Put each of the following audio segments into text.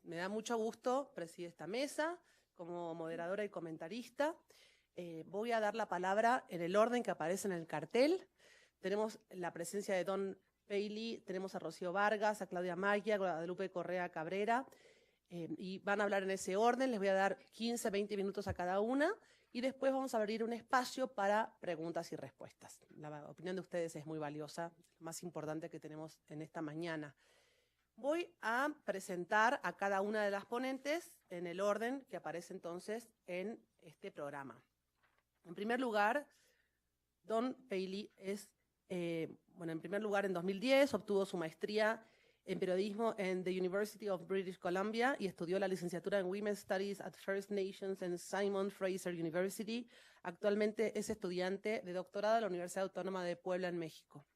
Me da mucho gusto presidir esta mesa como moderadora y comentarista. Voy a dar la palabra en el orden que aparece en el cartel. Tenemos la presencia de Don Bailey, tenemos a Rocío Vargas, a Claudia Maggia, a Guadalupe Correa Cabrera, y van a hablar en ese orden. Les voy a dar 15, 20 minutos a cada una y después vamos a abrir un espacio para preguntas y respuestas. La opinión de ustedes es muy valiosa, lo más importante que tenemos en esta mañana. Voy a presentar a cada una de las ponentes en el orden que aparece entonces en este programa. En primer lugar, Don Bailey es, en primer lugar en 2010 obtuvo su maestría en periodismo en the University of British Columbia y estudió la licenciatura en Women's Studies at First Nations en Simon Fraser University. Actualmente es estudiante de doctorado en la Universidad Autónoma de Puebla en México.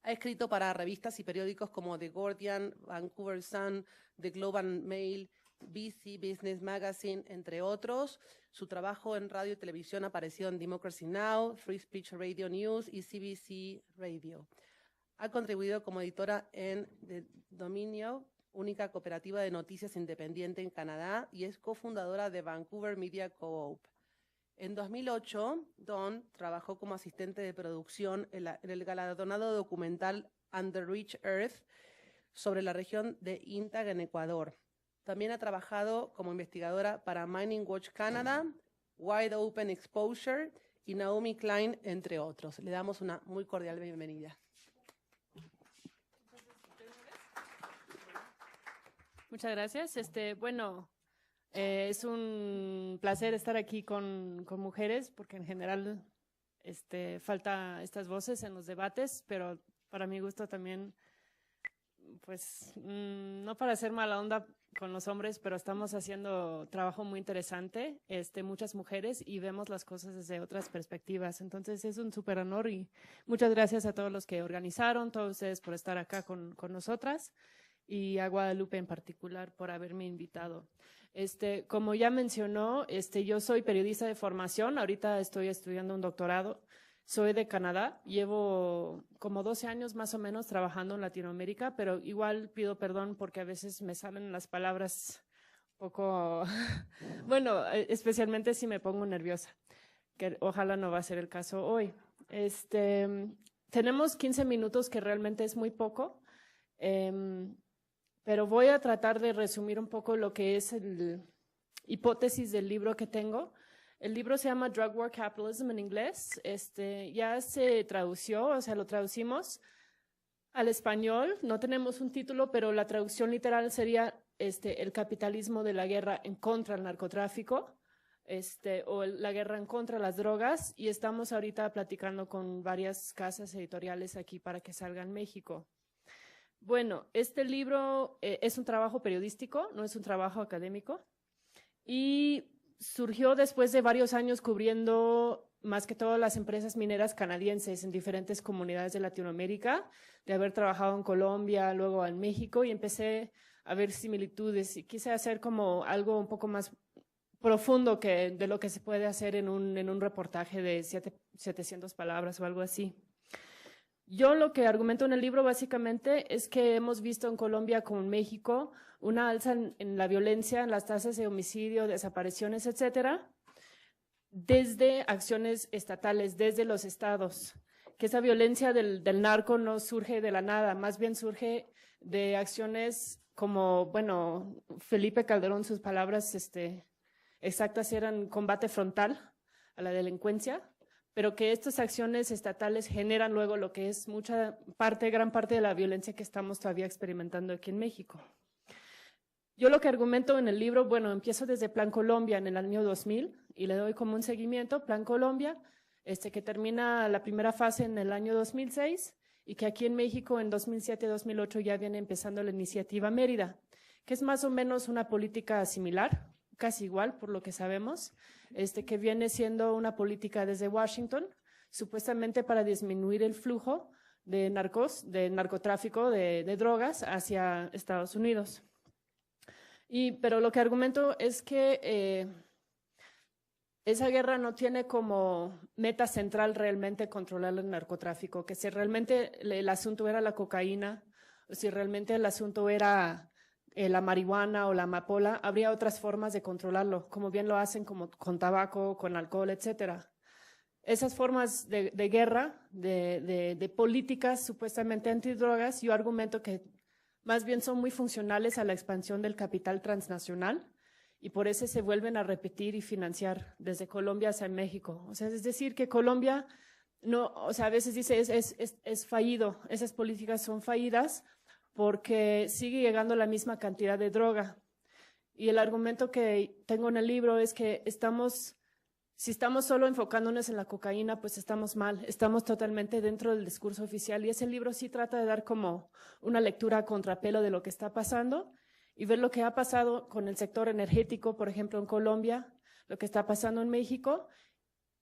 Ha escrito para revistas y periódicos como The Guardian, Vancouver Sun, The Globe and Mail, BC Business Magazine, entre otros. Su trabajo en radio y televisión ha aparecido en Democracy Now!, Free Speech Radio News y CBC Radio. Ha contribuido como editora en The Dominio, única cooperativa de noticias independiente en Canadá, y es cofundadora de Vancouver Media Co-op. En 2008, Dawn trabajó como asistente de producción en el galardonado documental Under Rich Earth sobre la región de Intag en Ecuador. También ha trabajado como investigadora para Mining Watch Canada, Wide Open Exposure y Naomi Klein, entre otros. Le damos una muy cordial bienvenida. Muchas gracias. Es un placer estar aquí con mujeres, porque en general falta estas voces en los debates, pero para mi gusto también, pues, no para hacer mala onda con los hombres, pero estamos haciendo trabajo muy interesante, muchas mujeres, y vemos las cosas desde otras perspectivas. Entonces es un súper honor y muchas gracias a todos los que organizaron, todos ustedes por estar acá con nosotras, y a Guadalupe en particular por haberme invitado. Como ya mencionó, yo soy periodista de formación, ahorita estoy estudiando un doctorado, soy de Canadá, llevo como 12 años más o menos trabajando en Latinoamérica, pero igual pido perdón porque a veces me salen las palabras un poco, bueno, especialmente si me pongo nerviosa, que ojalá no va a ser el caso hoy. Tenemos 15 minutos, que realmente es muy poco, pero voy a tratar de resumir un poco lo que es la hipótesis del libro que tengo. El libro se llama Drug War Capitalism en inglés. Ya se tradució, o sea, lo traducimos al español. No tenemos un título, pero la traducción literal sería el capitalismo de la guerra en contra del narcotráfico, o la guerra en contra de las drogas. Y estamos ahorita platicando con varias casas editoriales aquí para que salga en México. Bueno, este libro es un trabajo periodístico, no es un trabajo académico, y surgió después de varios años cubriendo más que todo las empresas mineras canadienses en diferentes comunidades de Latinoamérica, de haber trabajado en Colombia, luego en México, y empecé a ver similitudes y quise hacer como algo un poco más profundo de lo que se puede hacer en un reportaje de 700 palabras o algo así. Yo lo que argumento en el libro básicamente es que hemos visto en Colombia como en México una alza en la violencia, en las tasas de homicidio, desapariciones, etcétera, desde acciones estatales, desde los estados. Que esa violencia del narco no surge de la nada, más bien surge de acciones como, bueno, Felipe Calderón, sus palabras exactas eran combate frontal a la delincuencia, pero que estas acciones estatales generan luego lo que es gran parte de la violencia que estamos todavía experimentando aquí en México. Yo lo que argumento en el libro, bueno, empiezo desde Plan Colombia en el año 2000 y le doy como un seguimiento, Plan Colombia, que termina la primera fase en el año 2006 y que aquí en México en 2007-2008 ya viene empezando la iniciativa Mérida, que es más o menos una política similar, casi igual por lo que sabemos, que viene siendo una política desde Washington, supuestamente para disminuir el flujo de narcotráfico, de drogas hacia Estados Unidos. Pero lo que argumento es que esa guerra no tiene como meta central realmente controlar el narcotráfico, que si realmente el asunto era la cocaína, o si realmente el asunto era la marihuana o la amapola, habría otras formas de controlarlo, como bien lo hacen como con tabaco, con alcohol, etcétera. Esas formas de guerra, de políticas supuestamente antidrogas, yo argumento que más bien son muy funcionales a la expansión del capital transnacional y por eso se vuelven a repetir y financiar desde Colombia hacia México. O sea, es decir, que Colombia no, o sea, a veces dice es fallido, esas políticas son fallidas porque sigue llegando la misma cantidad de droga. Y el argumento que tengo en el libro es que si estamos solo enfocándonos en la cocaína, pues estamos mal, estamos totalmente dentro del discurso oficial y ese libro sí trata de dar como una lectura a contrapelo de lo que está pasando y ver lo que ha pasado con el sector energético, por ejemplo, en Colombia, lo que está pasando en México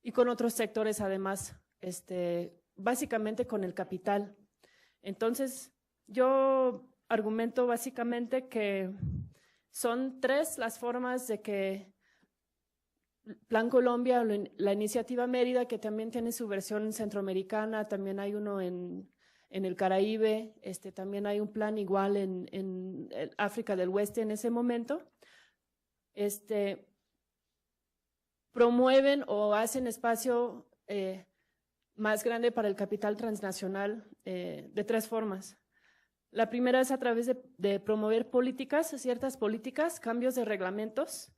y con otros sectores además, básicamente con el capital. Entonces, yo argumento básicamente que son 3 las formas de que Plan Colombia, la iniciativa Mérida, que también tiene su versión centroamericana, también hay uno en el Caribe, también hay un plan igual en África del Oeste en ese momento, promueven o hacen espacio más grande para el capital transnacional de 3 formas. La primera es a través de promover políticas, ciertas políticas, cambios de reglamentos.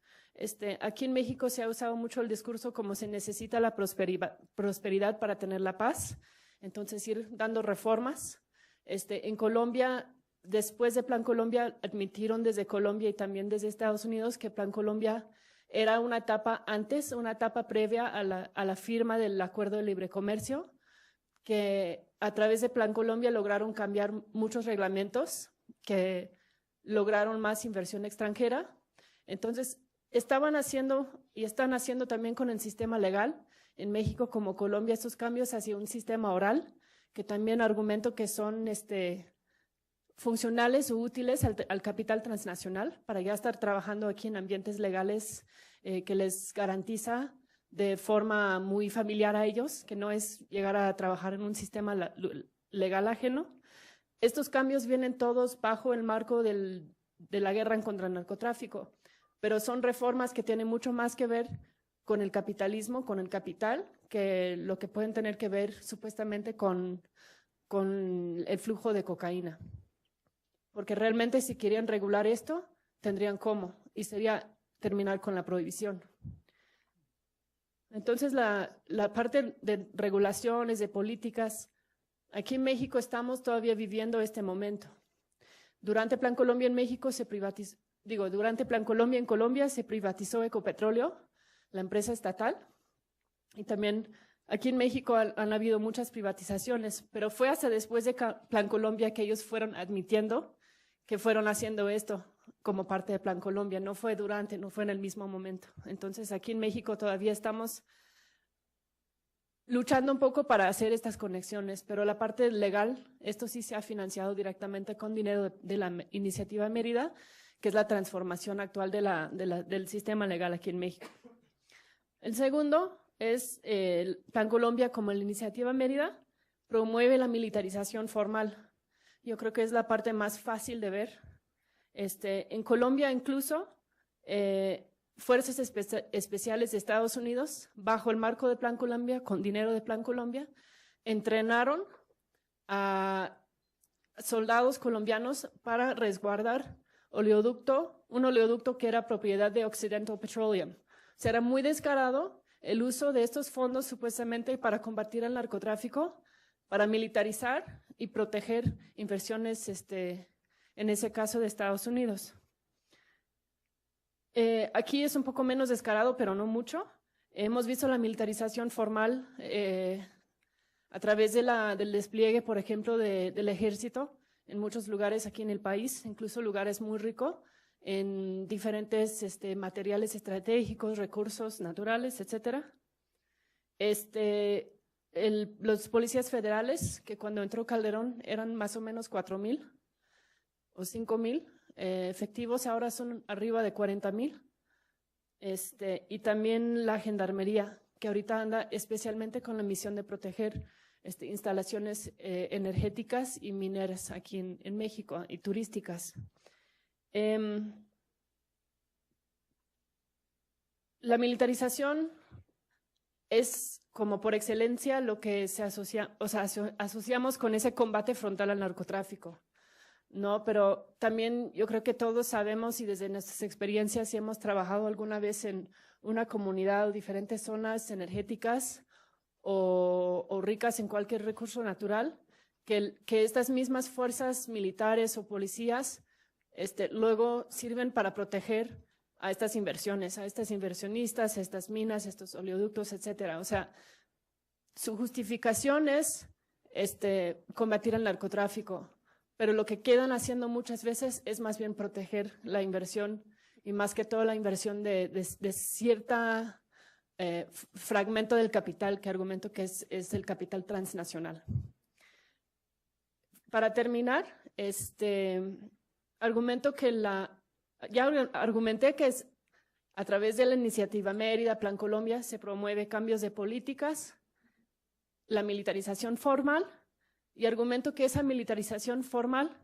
Aquí en México se ha usado mucho el discurso como se necesita la prosperidad para tener la paz, entonces ir dando reformas. En Colombia, después de Plan Colombia, admitieron desde Colombia y también desde Estados Unidos que Plan Colombia era una etapa antes, una etapa previa a la firma del Acuerdo de Libre Comercio, que a través de Plan Colombia lograron cambiar muchos reglamentos, que lograron más inversión extranjera. Entonces, estaban haciendo y están haciendo también con el sistema legal en México como Colombia estos cambios hacia un sistema oral, que también argumento que son funcionales o útiles al capital transnacional para ya estar trabajando aquí en ambientes legales que les garantiza de forma muy familiar a ellos, que no es llegar a trabajar en un sistema legal ajeno. Estos cambios vienen todos bajo el marco de la guerra en contra el narcotráfico, pero son reformas que tienen mucho más que ver con el capitalismo, con el capital, que lo que pueden tener que ver supuestamente con el flujo de cocaína. Porque realmente si querían regular esto, tendrían cómo, y sería terminar con la prohibición. Entonces, la parte de regulaciones, de políticas, aquí en México estamos todavía viviendo este momento. Durante Plan Colombia en México se privatizó, durante Plan Colombia en Colombia se privatizó Ecopetróleo, la empresa estatal, y también aquí en México han habido muchas privatizaciones, pero fue hasta después de Plan Colombia que ellos fueron admitiendo que fueron haciendo esto como parte de Plan Colombia, no fue durante, no fue en el mismo momento. Entonces aquí en México todavía estamos luchando un poco para hacer estas conexiones, pero la parte legal, esto sí se ha financiado directamente con dinero de la iniciativa Mérida, que es la transformación actual del sistema legal aquí en México. El segundo es el Plan Colombia como la iniciativa Mérida, promueve la militarización formal. Yo creo que es la parte más fácil de ver. En Colombia incluso, fuerzas especiales de Estados Unidos, bajo el marco de Plan Colombia, con dinero de Plan Colombia, entrenaron a soldados colombianos para resguardar un oleoducto que era propiedad de Occidental Petroleum. O sea, era muy descarado el uso de estos fondos supuestamente para combatir el narcotráfico, para militarizar y proteger inversiones, en ese caso de Estados Unidos. Aquí es un poco menos descarado, pero no mucho. Hemos visto la militarización formal a través del despliegue, por ejemplo, del ejército en muchos lugares aquí en el país, incluso lugares muy ricos, en diferentes materiales estratégicos, recursos naturales, etcétera. Los policías federales, que cuando entró Calderón eran más o menos 4,000 o 5,000 efectivos, ahora son arriba de 40,000. Y también la gendarmería, que ahorita anda especialmente con la misión de proteger instalaciones energéticas y mineras aquí en México y turísticas. La militarización es como por excelencia lo que se asocia, o sea, asociamos con ese combate frontal al narcotráfico, ¿no? Pero también yo creo que todos sabemos y desde nuestras experiencias, si hemos trabajado alguna vez en una comunidad o diferentes zonas energéticas o ricas en cualquier recurso natural, que estas mismas fuerzas militares o policías luego sirven para proteger a estas inversiones, a estas inversionistas, a estas minas, a estos oleoductos, etcétera. O sea, su justificación es combatir el narcotráfico, pero lo que quedan haciendo muchas veces es más bien proteger la inversión y más que todo la inversión de cierta fragmento del capital que argumento que es el capital transnacional. Para terminar, argumento que ya argumenté que es a través de la iniciativa Mérida, Plan Colombia, se promueve cambios de políticas, la militarización formal, y argumento que esa militarización formal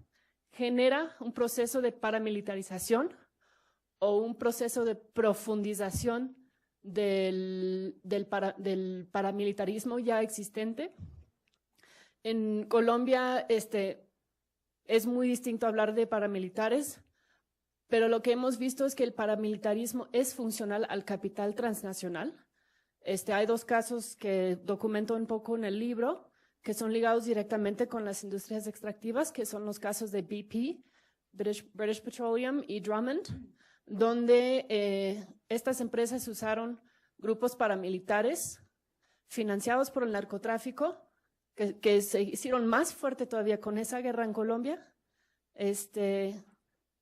genera un proceso de paramilitarización o un proceso de profundización del paramilitarismo ya existente. En Colombia es muy distinto hablar de paramilitares, pero lo que hemos visto es que el paramilitarismo es funcional al capital transnacional. Hay dos casos que documento un poco en el libro, que son ligados directamente con las industrias extractivas, que son los casos de BP, British Petroleum y Drummond, donde estas empresas usaron grupos paramilitares financiados por el narcotráfico, que se hicieron más fuerte todavía con esa guerra en Colombia,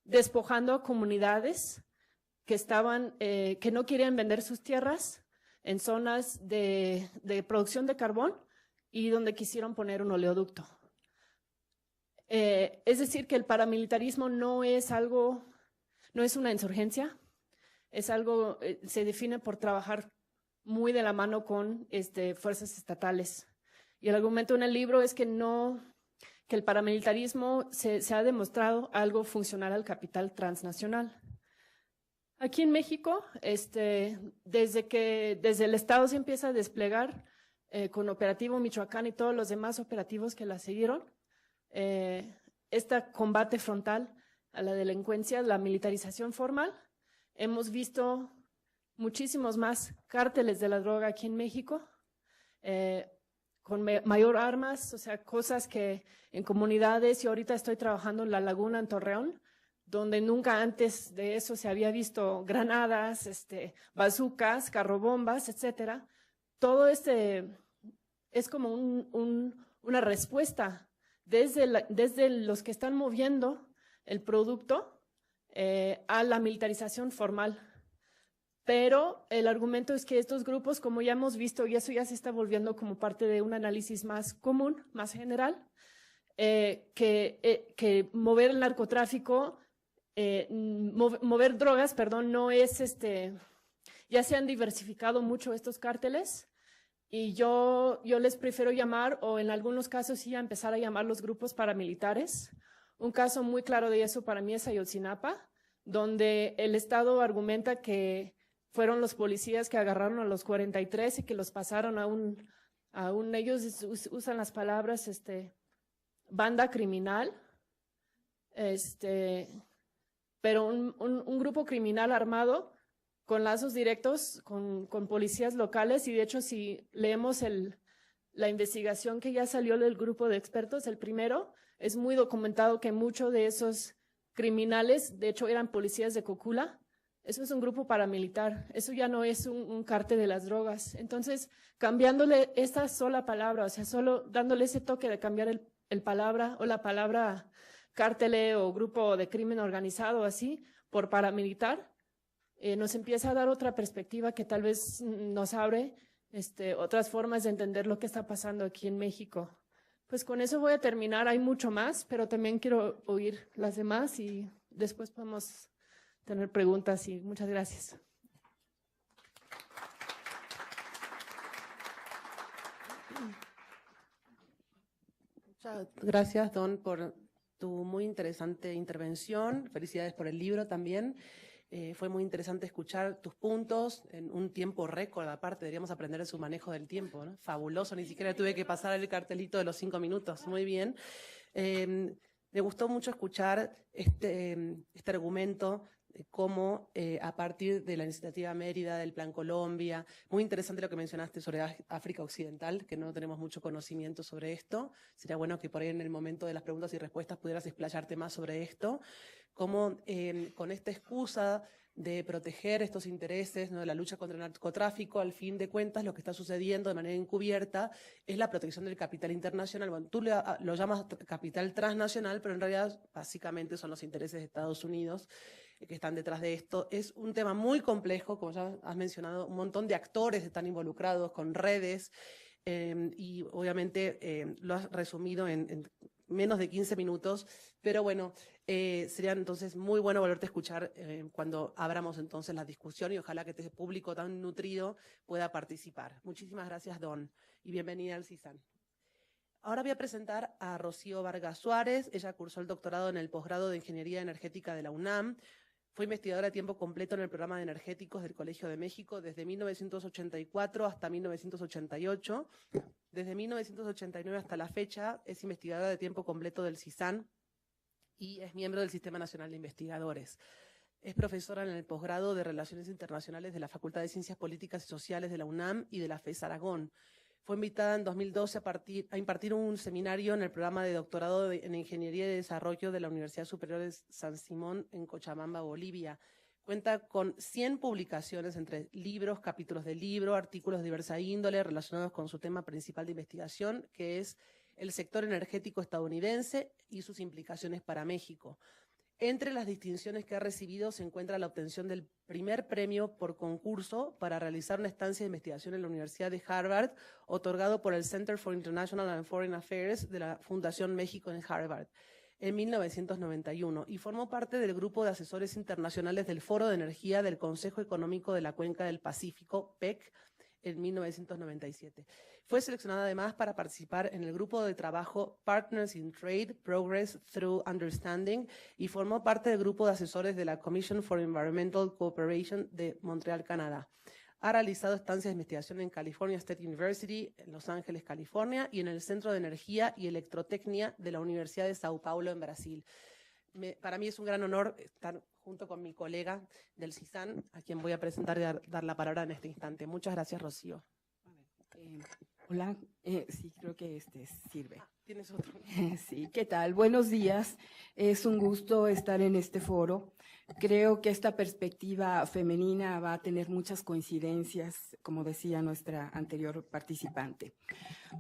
despojando a comunidades que no querían vender sus tierras en zonas de producción de carbón y donde quisieron poner un oleoducto. Es decir, que el paramilitarismo no es una insurgencia, es algo, se define por trabajar muy de la mano con fuerzas estatales. Y el argumento en el libro es que el paramilitarismo se ha demostrado algo funcional al capital transnacional. Aquí en México, desde el Estado se empieza a desplegar con Operativo Michoacán y todos los demás operativos que la siguieron, este combate frontal a la delincuencia, la militarización formal. Hemos visto muchísimos más cárteles de la droga aquí en México, con mayor armas, o sea, cosas que en comunidades, y ahorita estoy trabajando en La Laguna, en Torreón, donde nunca antes de eso se había visto granadas, bazucas, carrobombas, etcétera. Todo es como una respuesta desde los que están moviendo el producto a la militarización formal. Pero el argumento es que estos grupos, como ya hemos visto, y eso ya se está volviendo como parte de un análisis más común, más general, que mover el narcotráfico, mover drogas, perdón, no es ya se han diversificado mucho estos cárteles, y yo les prefiero llamar, o en algunos casos sí, a empezar a llamar los grupos paramilitares. Un caso muy claro de eso para mí es Ayotzinapa, donde el Estado argumenta que fueron los policías que agarraron a los 43 y que los pasaron ellos usan las palabras banda criminal, pero un grupo criminal armado con lazos directos con policías locales. Y de hecho, si leemos la investigación que ya salió del grupo de expertos, el primero, es muy documentado que muchos de esos criminales, de hecho, eran policías de Cocula. Eso es un grupo paramilitar, eso ya no es un cártel de las drogas. Entonces, cambiándole esta sola palabra, o sea, solo dándole ese toque de cambiar el palabra o la palabra cártel o grupo de crimen organizado así, por paramilitar, nos empieza a dar otra perspectiva que tal vez nos abre otras formas de entender lo que está pasando aquí en México. Pues con eso voy a terminar, hay mucho más, pero también quiero oír las demás y después podemos tener preguntas, y muchas gracias. Muchas gracias, Don, por tu muy interesante intervención. Felicidades por el libro también. Fue muy interesante escuchar tus puntos en un tiempo récord. Aparte, deberíamos aprender de su manejo del tiempo, ¿no? Fabuloso, ni siquiera tuve que pasar el cartelito de los 5 minutos. Muy bien. Me gustó mucho escuchar este argumento de cómo a partir de la iniciativa Mérida, del Plan Colombia, muy interesante lo que mencionaste sobre África Occidental, que no tenemos mucho conocimiento sobre esto. Sería bueno que por ahí en el momento de las preguntas y respuestas pudieras explayarte más sobre esto. Cómo con esta excusa de proteger estos intereses, ¿no?, de la lucha contra el narcotráfico, al fin de cuentas lo que está sucediendo de manera encubierta es la protección del capital internacional. Bueno, tú lo llamas capital transnacional, pero en realidad básicamente son los intereses de Estados Unidos que están detrás de esto. Es un tema muy complejo, como ya has mencionado, un montón de actores están involucrados con redes y obviamente lo has resumido en menos de 15 minutos, pero bueno, sería entonces muy bueno volverte a escuchar cuando abramos entonces la discusión y ojalá que este público tan nutrido pueda participar. Muchísimas gracias, Don, y bienvenida al CISAN. Ahora voy a presentar a Rocío Vargas Suárez. Ella cursó el doctorado en el posgrado de Ingeniería Energética de la UNAM. Fue investigadora a tiempo completo en el programa de energéticos del Colegio de México desde 1984 hasta 1988. Desde 1989 hasta la fecha es investigadora de tiempo completo del CISAN y es miembro del Sistema Nacional de Investigadores. Es profesora en el posgrado de Relaciones Internacionales de la Facultad de Ciencias Políticas y Sociales de la UNAM y de la FES Aragón. Fue invitada en 2012 a impartir un seminario en el programa de doctorado en Ingeniería y Desarrollo de la Universidad Superior de San Simón en Cochabamba, Bolivia. Cuenta con 100 publicaciones entre libros, capítulos de libro, artículos de diversa índole relacionados con su tema principal de investigación, que es el sector energético estadounidense y sus implicaciones para México. Entre las distinciones que ha recibido se encuentra la obtención del primer premio por concurso para realizar una estancia de investigación en la Universidad de Harvard, otorgado por el Center for International and Foreign Affairs de la Fundación México en Harvard en 1991 y formó parte del grupo de asesores internacionales del Foro de Energía del Consejo Económico de la Cuenca del Pacífico, PEC, en 1997. Fue seleccionada además para participar en el grupo de trabajo Partners in Trade, Progress Through Understanding y formó parte del grupo de asesores de la Commission for Environmental Cooperation de Montreal, Canadá. Ha realizado estancias de investigación en California State University, en Los Ángeles, California, y en el Centro de Energía y Electrotecnia de la Universidad de Sao Paulo, en Brasil. Para mí es un gran honor estar junto con mi colega del CISAN, a quien voy a presentar y dar la palabra en este instante. Muchas gracias, Rocío. Hola, sí, creo que sirve. ¿Tienes otro? Sí, ¿qué tal? Buenos días. Es un gusto estar en este foro. Creo que esta perspectiva femenina va a tener muchas coincidencias, como decía nuestra anterior participante.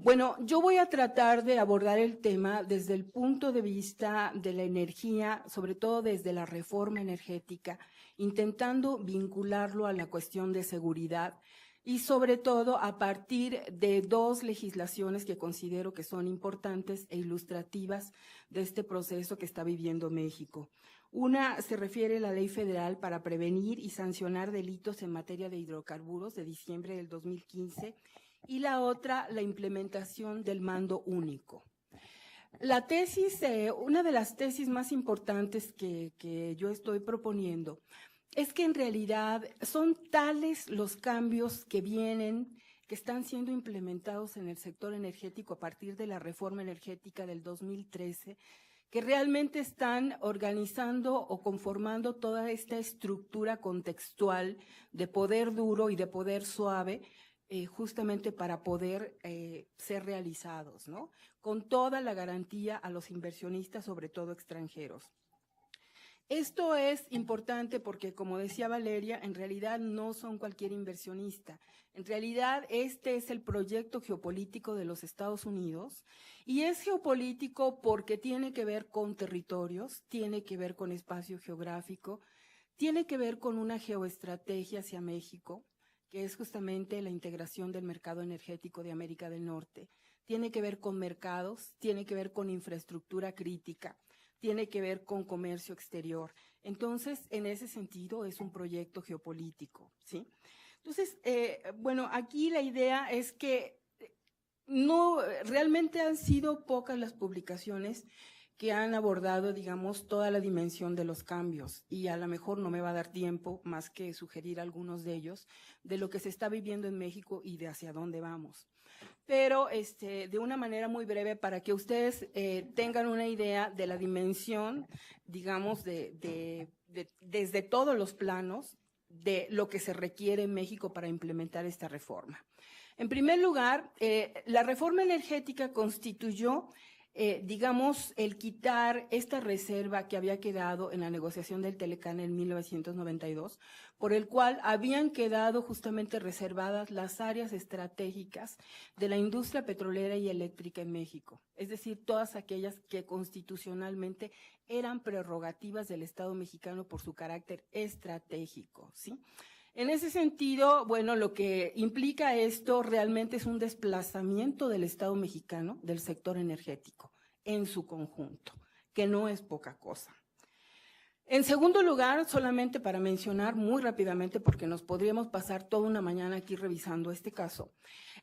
Bueno, yo voy a tratar de abordar el tema desde el punto de vista de la energía, sobre todo desde la reforma energética, intentando vincularlo a la cuestión de seguridad y sobre todo a partir de dos legislaciones que considero que son importantes e ilustrativas de este proceso que está viviendo México. Una se refiere a la Ley Federal para prevenir y sancionar delitos en materia de hidrocarburos de diciembre del 2015 y la otra, la implementación del mando único. La tesis, una de las tesis más importantes que yo estoy proponiendo es que en realidad son tales los cambios que vienen, que están siendo implementados en el sector energético a partir de la reforma energética del 2013, que realmente están organizando o conformando toda esta estructura contextual de poder duro y de poder suave, justamente para poder ser realizados, ¿no? Con toda la garantía a los inversionistas, sobre todo extranjeros. Esto es importante porque, como decía Valeria, en realidad no son cualquier inversionista. En realidad, este es el proyecto geopolítico de los Estados Unidos y es geopolítico porque tiene que ver con territorios, tiene que ver con espacio geográfico, tiene que ver con una geoestrategia hacia México, que es justamente la integración del mercado energético de América del Norte. Tiene que ver con mercados, tiene que ver con infraestructura crítica, tiene que ver con comercio exterior. Entonces, en ese sentido, es un proyecto geopolítico, ¿sí? Entonces, bueno, aquí la idea es que realmente han sido pocas las publicaciones que han abordado, digamos, toda la dimensión de los cambios, y a lo mejor no me va a dar tiempo más que sugerir algunos de ellos, de lo que se está viviendo en México y de hacia dónde vamos. Pero de una manera muy breve, para que ustedes tengan una idea de la dimensión, digamos, desde todos los planos, de lo que se requiere en México para implementar esta reforma. En primer lugar, la reforma energética constituyó, digamos, el quitar esta reserva que había quedado en la negociación del Telecán en 1992, por el cual habían quedado justamente reservadas las áreas estratégicas de la industria petrolera y eléctrica en México, es decir, todas aquellas que constitucionalmente eran prerrogativas del Estado mexicano por su carácter estratégico, ¿sí? En ese sentido, bueno, lo que implica esto realmente es un desplazamiento del Estado mexicano del sector energético en su conjunto, que no es poca cosa. En segundo lugar, solamente para mencionar muy rápidamente, porque nos podríamos pasar toda una mañana aquí revisando este caso,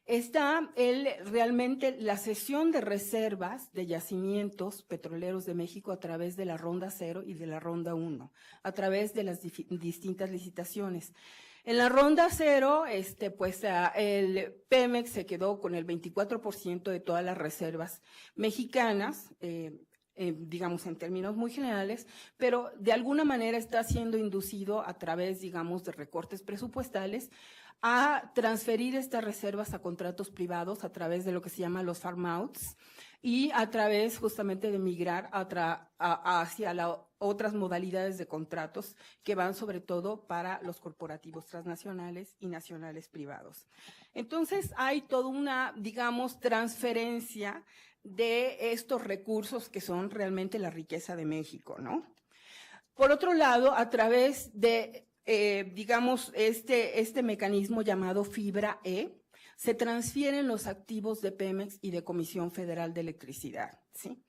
está realmente la cesión de reservas de yacimientos petroleros de México a través de la Ronda 0 y de la Ronda 1, a través de las distintas licitaciones. En la Ronda 0, pues el Pemex se quedó con el 24% de todas las reservas mexicanas, digamos en términos muy generales, pero de alguna manera está siendo inducido a través, digamos, de recortes presupuestales a transferir estas reservas a contratos privados a través de lo que se llama los farm outs y a través justamente de migrar hacia otras modalidades de contratos que van sobre todo para los corporativos transnacionales y nacionales privados. Entonces hay toda una, digamos, transferencia de estos recursos que son realmente la riqueza de México, ¿no? Por otro lado, a través de digamos, este mecanismo llamado Fibra E, se transfieren los activos de Pemex y de Comisión Federal de Electricidad, ¿sí?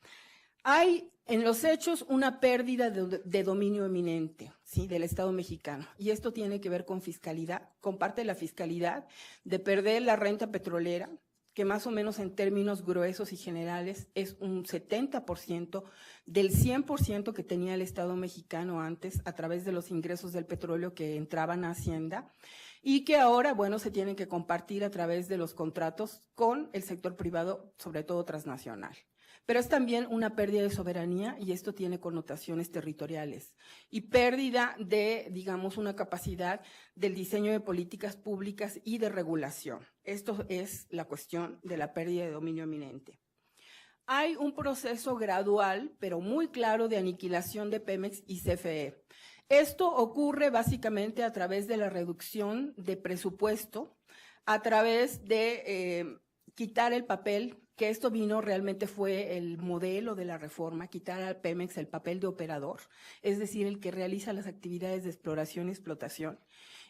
Hay en los hechos una pérdida de dominio eminente, ¿sí?, del Estado mexicano, y esto tiene que ver con fiscalidad, con parte de la fiscalidad, de perder la renta petrolera, que más o menos en términos gruesos y generales es un 70% del 100% que tenía el Estado mexicano antes a través de los ingresos del petróleo que entraban a Hacienda y que ahora, bueno, se tienen que compartir a través de los contratos con el sector privado, sobre todo transnacional. Pero es también una pérdida de soberanía y esto tiene connotaciones territoriales y pérdida de, digamos, una capacidad del diseño de políticas públicas y de regulación. Esto es la cuestión de la pérdida de dominio eminente. Hay un proceso gradual, pero muy claro, de aniquilación de Pemex y CFE. Esto ocurre básicamente a través de la reducción de presupuesto, a través de quitar el papel, que esto realmente fue el modelo de la reforma, quitar al Pemex el papel de operador, es decir, el que realiza las actividades de exploración y explotación.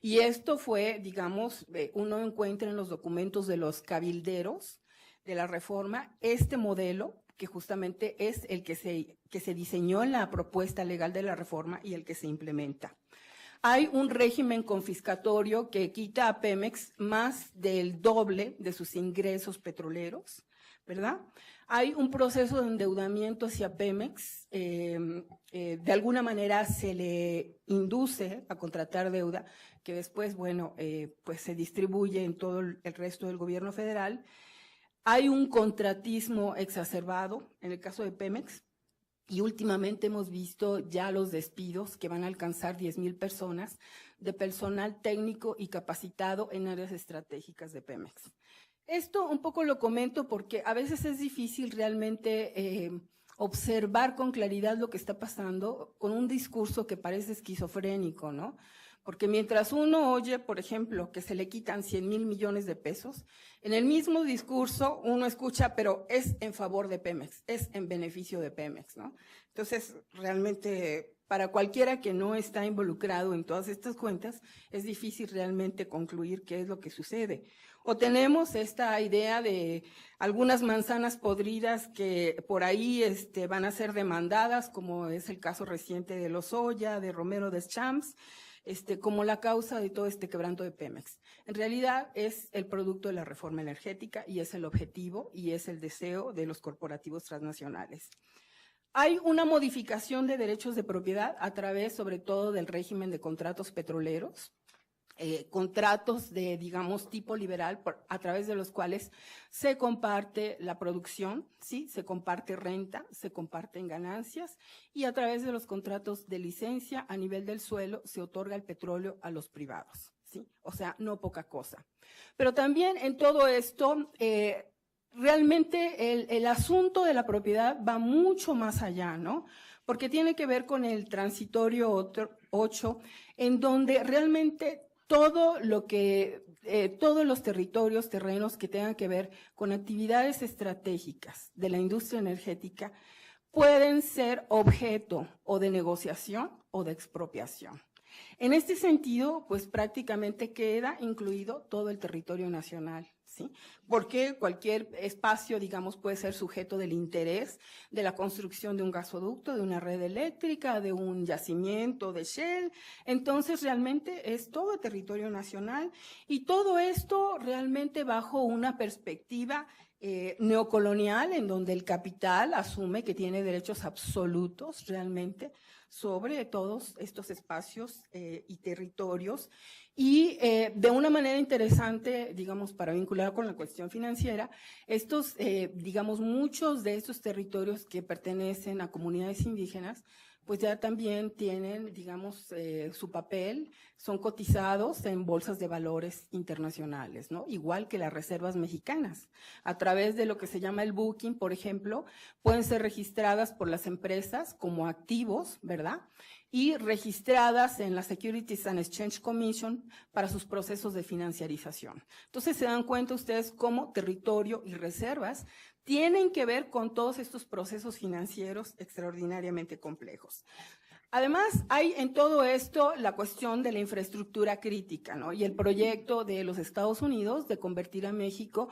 Y esto fue, digamos, uno encuentra en los documentos de los cabilderos de la reforma, este modelo, que justamente es el que se diseñó en la propuesta legal de la reforma y el que se implementa. Hay un régimen confiscatorio que quita a Pemex más del doble de sus ingresos petroleros, ¿verdad? Hay un proceso de endeudamiento hacia Pemex, de alguna manera se le induce a contratar deuda, que después, bueno, pues se distribuye en todo el resto del gobierno federal. Hay un contratismo exacerbado en el caso de Pemex, y últimamente hemos visto ya los despidos que van a alcanzar 10,000 personas de personal técnico y capacitado en áreas estratégicas de Pemex. Esto un poco lo comento porque a veces es difícil realmente observar con claridad lo que está pasando con un discurso que parece esquizofrénico, ¿no? Porque mientras uno oye, por ejemplo, que se le quitan 100,000 millones de pesos, en el mismo discurso uno escucha, pero es en favor de Pemex, es en beneficio de Pemex, ¿no? Entonces, realmente, para cualquiera que no está involucrado en todas estas cuentas, es difícil realmente concluir qué es lo que sucede. O tenemos esta idea de algunas manzanas podridas que por ahí van a ser demandadas, como es el caso reciente de Lozoya, de Romero Deschamps, como la causa de todo este quebranto de Pemex. En realidad es el producto de la reforma energética y es el objetivo y es el deseo de los corporativos transnacionales. Hay una modificación de derechos de propiedad a través, sobre todo, del régimen de contratos petroleros, contratos de, digamos, tipo liberal, a través de los cuales se comparte la producción, ¿sí? Se comparte renta, se comparten ganancias, y a través de los contratos de licencia a nivel del suelo se otorga el petróleo a los privados, ¿sí? O sea, no poca cosa. Pero también en todo esto, realmente el asunto de la propiedad va mucho más allá, ¿no? Porque tiene que ver con el transitorio 8, en donde realmente todo lo que, todos los territorios, terrenos que tengan que ver con actividades estratégicas de la industria energética pueden ser objeto o de negociación o de expropiación. En este sentido, pues prácticamente queda incluido todo el territorio nacional, ¿sí? Porque cualquier espacio, digamos, puede ser sujeto del interés de la construcción de un gasoducto, de una red eléctrica, de un yacimiento de Shell. Entonces, realmente es todo el territorio nacional, y todo esto realmente bajo una perspectiva neocolonial, en donde el capital asume que tiene derechos absolutos realmente sobre todos estos espacios y territorios, y de una manera interesante, digamos, para vincular con la cuestión financiera, estos, digamos, muchos de estos territorios que pertenecen a comunidades indígenas, pues ya también tienen, digamos, su papel, son cotizados en bolsas de valores internacionales, ¿no? Igual que las reservas mexicanas. A través de lo que se llama el booking, por ejemplo, pueden ser registradas por las empresas como activos, ¿verdad? Y registradas en la Securities and Exchange Commission para sus procesos de financiarización. Entonces, se dan cuenta ustedes cómo territorio y reservas tienen que ver con todos estos procesos financieros extraordinariamente complejos. Además, hay en todo esto la cuestión de la infraestructura crítica, ¿no? Y el proyecto de los Estados Unidos de convertir a México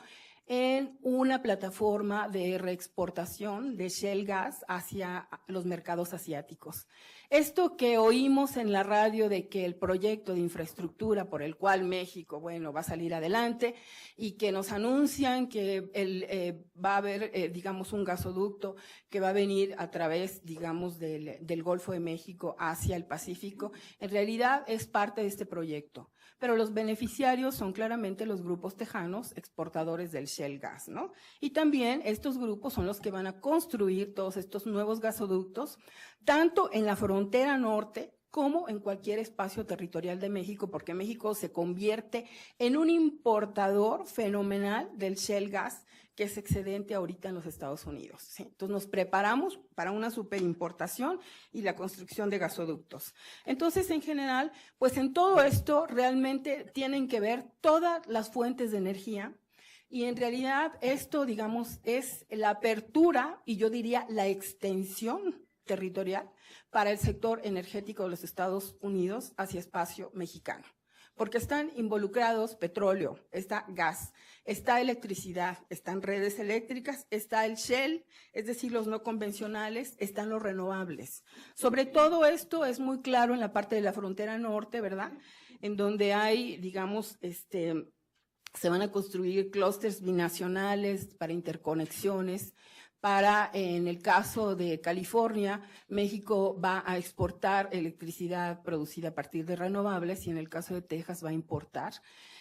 en una plataforma de reexportación de shale gas hacia los mercados asiáticos. Esto que oímos en la radio de que el proyecto de infraestructura por el cual México, bueno, va a salir adelante, y que nos anuncian que va a haber, digamos, un gasoducto que va a venir a través, digamos, del Golfo de México hacia el Pacífico, en realidad es parte de este proyecto. Pero los beneficiarios son claramente los grupos tejanos exportadores del shale gas, ¿no? Y también estos grupos son los que van a construir todos estos nuevos gasoductos, tanto en la frontera norte como en cualquier espacio territorial de México, porque México se convierte en un importador fenomenal del shale gas, que es excedente ahorita en los Estados Unidos, ¿sí? Entonces nos preparamos para una superimportación y la construcción de gasoductos. Entonces, en general, pues en todo esto realmente tienen que ver todas las fuentes de energía, y en realidad esto, digamos, es la apertura y yo diría la extensión territorial para el sector energético de los Estados Unidos hacia espacio mexicano. Porque están involucrados petróleo, está gas, está electricidad, están redes eléctricas, está el shale, es decir, los no convencionales, están los renovables. Sobre todo esto es muy claro en la parte de la frontera norte, ¿verdad? En donde hay, digamos, se van a construir clústeres binacionales para interconexiones. En el caso de California, México va a exportar electricidad producida a partir de renovables, y en el caso de Texas va a importar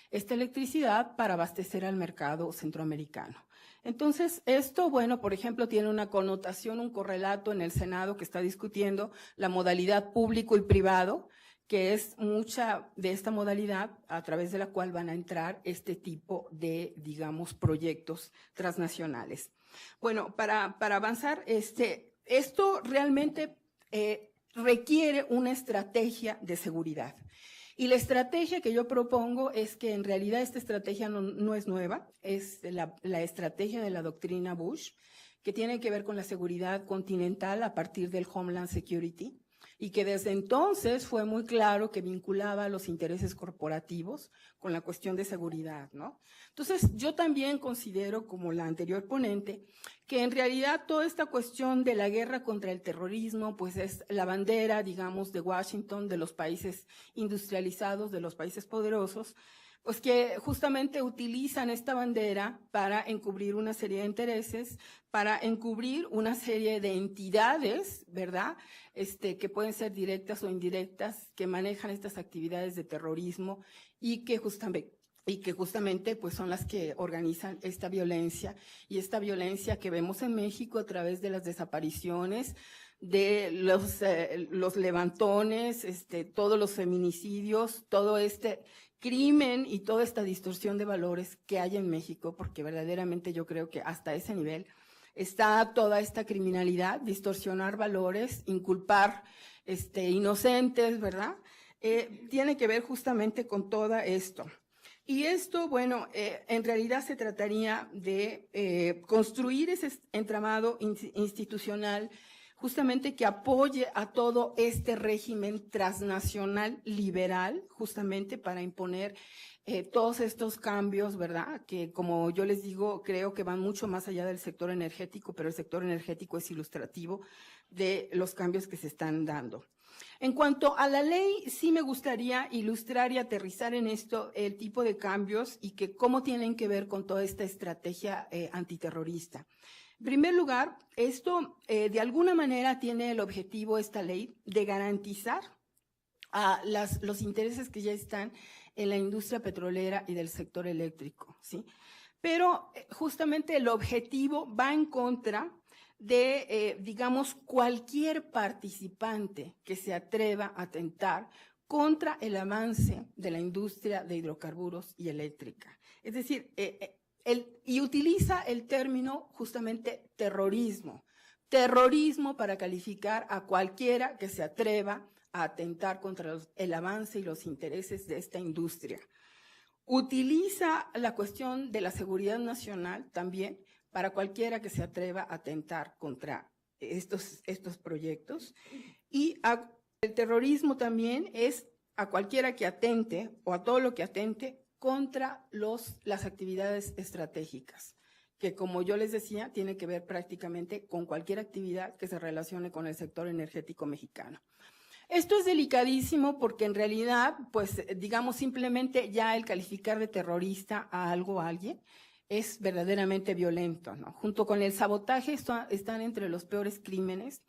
esta electricidad para abastecer al mercado centroamericano. Entonces, esto, bueno, por ejemplo, tiene una connotación, un correlato en el Senado que está discutiendo la modalidad público y privado, que es mucha de esta modalidad a través de la cual van a entrar este tipo de, digamos, proyectos transnacionales. Bueno, para avanzar, esto realmente requiere una estrategia de seguridad. Y la estrategia que yo propongo es que en realidad esta estrategia no es nueva, es la estrategia de la doctrina Bush, que tiene que ver con la seguridad continental a partir del Homeland Security, y que desde entonces fue muy claro que vinculaba los intereses corporativos con la cuestión de seguridad, ¿no? Entonces, yo también considero, como la anterior ponente, que en realidad toda esta cuestión de la guerra contra el terrorismo, pues es la bandera, digamos, de Washington, de los países industrializados, de los países poderosos, Pues que justamente utilizan esta bandera para encubrir una serie de intereses, para encubrir una serie de entidades, ¿verdad? Que pueden ser directas o indirectas, que manejan estas actividades de terrorismo y que justamente pues son las que organizan esta violencia, y esta violencia que vemos en México a través de las desapariciones, de los levantones, todos los feminicidios, todo este crimen y toda esta distorsión de valores que hay en México, porque verdaderamente yo creo que hasta ese nivel está toda esta criminalidad, distorsionar valores, inculpar inocentes, ¿verdad? Tiene que ver justamente con todo esto. Y esto, bueno, en realidad se trataría de construir ese entramado institucional justamente que apoye a todo este régimen transnacional liberal, justamente para imponer todos estos cambios, ¿verdad? Que como yo les digo, creo que van mucho más allá del sector energético, pero el sector energético es ilustrativo de los cambios que se están dando. En cuanto a la ley, sí me gustaría ilustrar y aterrizar en esto el tipo de cambios y que cómo tienen que ver con toda esta estrategia antiterrorista. En primer lugar, esto de alguna manera tiene el objetivo, esta ley, de garantizar los intereses que ya están en la industria petrolera y del sector eléctrico, ¿sí? Pero justamente el objetivo va en contra de, digamos, cualquier participante que se atreva a atentar contra el avance de la industria de hidrocarburos y eléctrica. Es decir, y utiliza el término justamente terrorismo para calificar a cualquiera que se atreva a atentar contra el avance y los intereses de esta industria. Utiliza la cuestión de la seguridad nacional también para cualquiera que se atreva a atentar contra estos proyectos. Y el terrorismo también es a cualquiera que atente o a todo lo que atente contra las actividades estratégicas, que como yo les decía, tiene que ver prácticamente con cualquier actividad que se relacione con el sector energético mexicano. Esto es delicadísimo porque en realidad, pues digamos simplemente ya el calificar de terrorista a algo o a alguien es verdaderamente violento, ¿no? Junto con el sabotaje están entre los peores crímenes.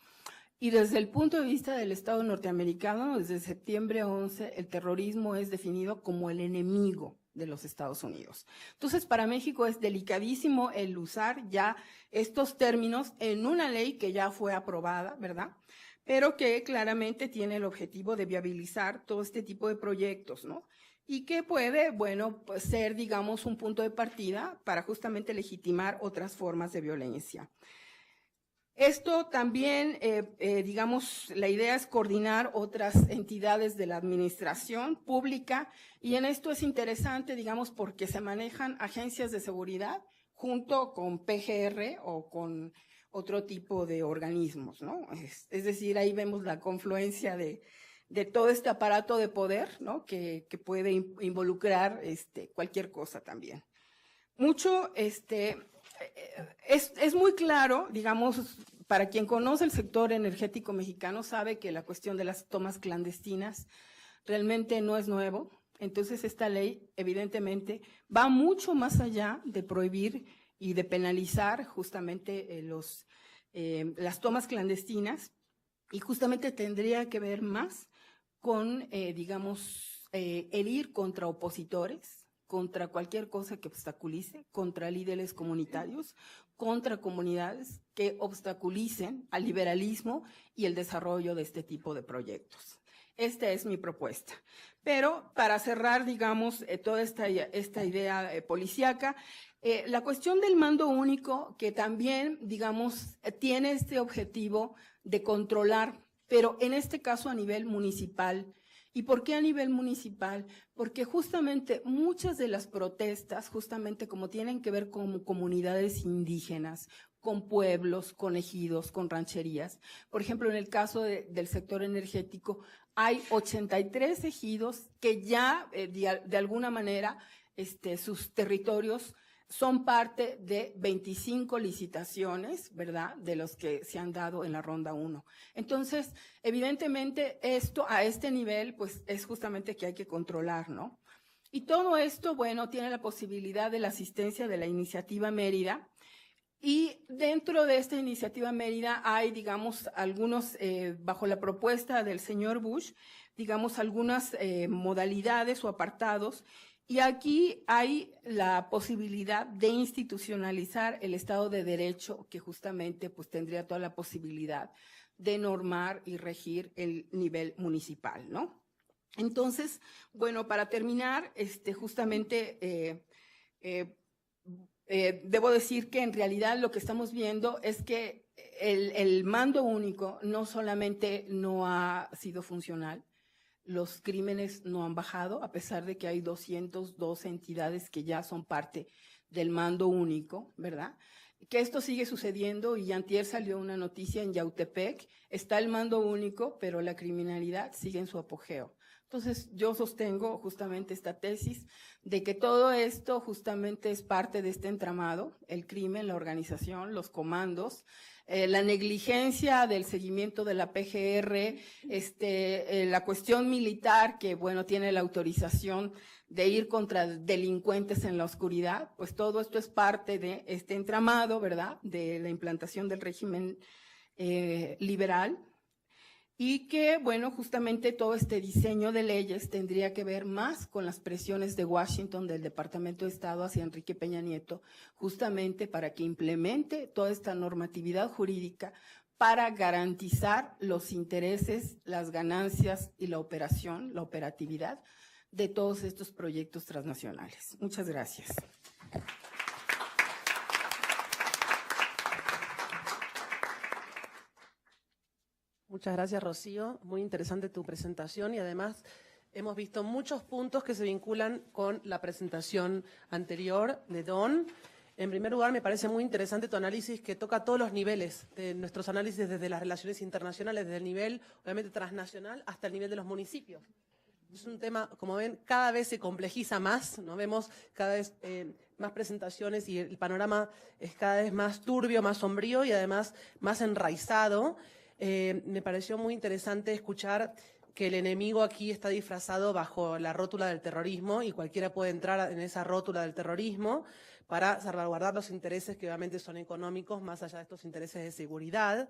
Y desde el punto de vista del Estado norteamericano, desde septiembre 11, el terrorismo es definido como el enemigo de los Estados Unidos. Entonces, para México es delicadísimo el usar ya estos términos en una ley que ya fue aprobada, ¿verdad? Pero que claramente tiene el objetivo de viabilizar todo este tipo de proyectos, ¿no? Y que puede, bueno, pues ser, digamos, un punto de partida para justamente legitimar otras formas de violencia. Esto también, digamos, la idea es coordinar otras entidades de la administración pública, y en esto es interesante, digamos, porque se manejan agencias de seguridad junto con PGR o con otro tipo de organismos, ¿no? Es decir, ahí vemos la confluencia de todo este aparato de poder, ¿no? Que puede involucrar cualquier cosa también. Mucho, es muy claro, digamos, para quien conoce el sector energético mexicano sabe que la cuestión de las tomas clandestinas realmente no es nuevo. Entonces esta ley evidentemente va mucho más allá de prohibir y de penalizar justamente las tomas clandestinas, y justamente tendría que ver más con, digamos, el ir contra opositores, contra cualquier cosa que obstaculice, contra líderes comunitarios, contra comunidades que obstaculicen al liberalismo y el desarrollo de este tipo de proyectos. Esta es mi propuesta. Pero para cerrar, digamos, toda esta idea policíaca, la cuestión del mando único, que también, digamos, tiene este objetivo de controlar, pero en este caso a nivel municipal. ¿Y por qué a nivel municipal? Porque justamente muchas de las protestas, justamente como tienen que ver con comunidades indígenas, con pueblos, con ejidos, con rancherías. Por ejemplo, en el caso del sector energético, hay 83 ejidos que ya de alguna manera sus territorios son parte de 25 licitaciones, ¿verdad?, de los que se han dado en la ronda 1. Entonces, evidentemente, esto a este nivel, pues, es justamente que hay que controlar, ¿no? Y todo esto, bueno, tiene la posibilidad de la asistencia de la Iniciativa Mérida. Y dentro de esta Iniciativa Mérida hay, digamos, algunos, bajo la propuesta del señor Bush, digamos, algunas modalidades o apartados. Y aquí hay la posibilidad de institucionalizar el Estado de Derecho, que justamente pues tendría toda la posibilidad de normar y regir el nivel municipal, ¿no? Entonces, bueno, para terminar, justamente debo decir que en realidad lo que estamos viendo es que el mando único no solamente no ha sido funcional, los crímenes no han bajado, a pesar de que hay 202 entidades que ya son parte del mando único, ¿verdad? Que esto sigue sucediendo y antier salió una noticia en Yautepec, está el mando único, pero la criminalidad sigue en su apogeo. Entonces, yo sostengo justamente esta tesis de que todo esto justamente es parte de este entramado, el crimen, la organización, los comandos, la negligencia del seguimiento de la PGR, la cuestión militar que, bueno, tiene la autorización de ir contra delincuentes en la oscuridad, pues todo esto es parte de este entramado, ¿verdad?, de la implantación del régimen liberal. Y que, bueno, justamente todo este diseño de leyes tendría que ver más con las presiones de Washington, del Departamento de Estado hacia Enrique Peña Nieto, justamente para que implemente toda esta normatividad jurídica para garantizar los intereses, las ganancias y la operación, la operatividad de todos estos proyectos transnacionales. Muchas gracias. Muchas gracias, Rocío. Muy interesante tu presentación y además hemos visto muchos puntos que se vinculan con la presentación anterior de Don. En primer lugar, me parece muy interesante tu análisis que toca todos los niveles de nuestros análisis, desde las relaciones internacionales, desde el nivel, obviamente, transnacional hasta el nivel de los municipios. Es un tema, como ven, cada vez se complejiza más, ¿no? Vemos cada vez más presentaciones y el panorama es cada vez más turbio, más sombrío y además más enraizado. Me pareció muy interesante escuchar que el enemigo aquí está disfrazado bajo la rótula del terrorismo y cualquiera puede entrar en esa rótula del terrorismo para salvaguardar los intereses que obviamente son económicos, más allá de estos intereses de seguridad.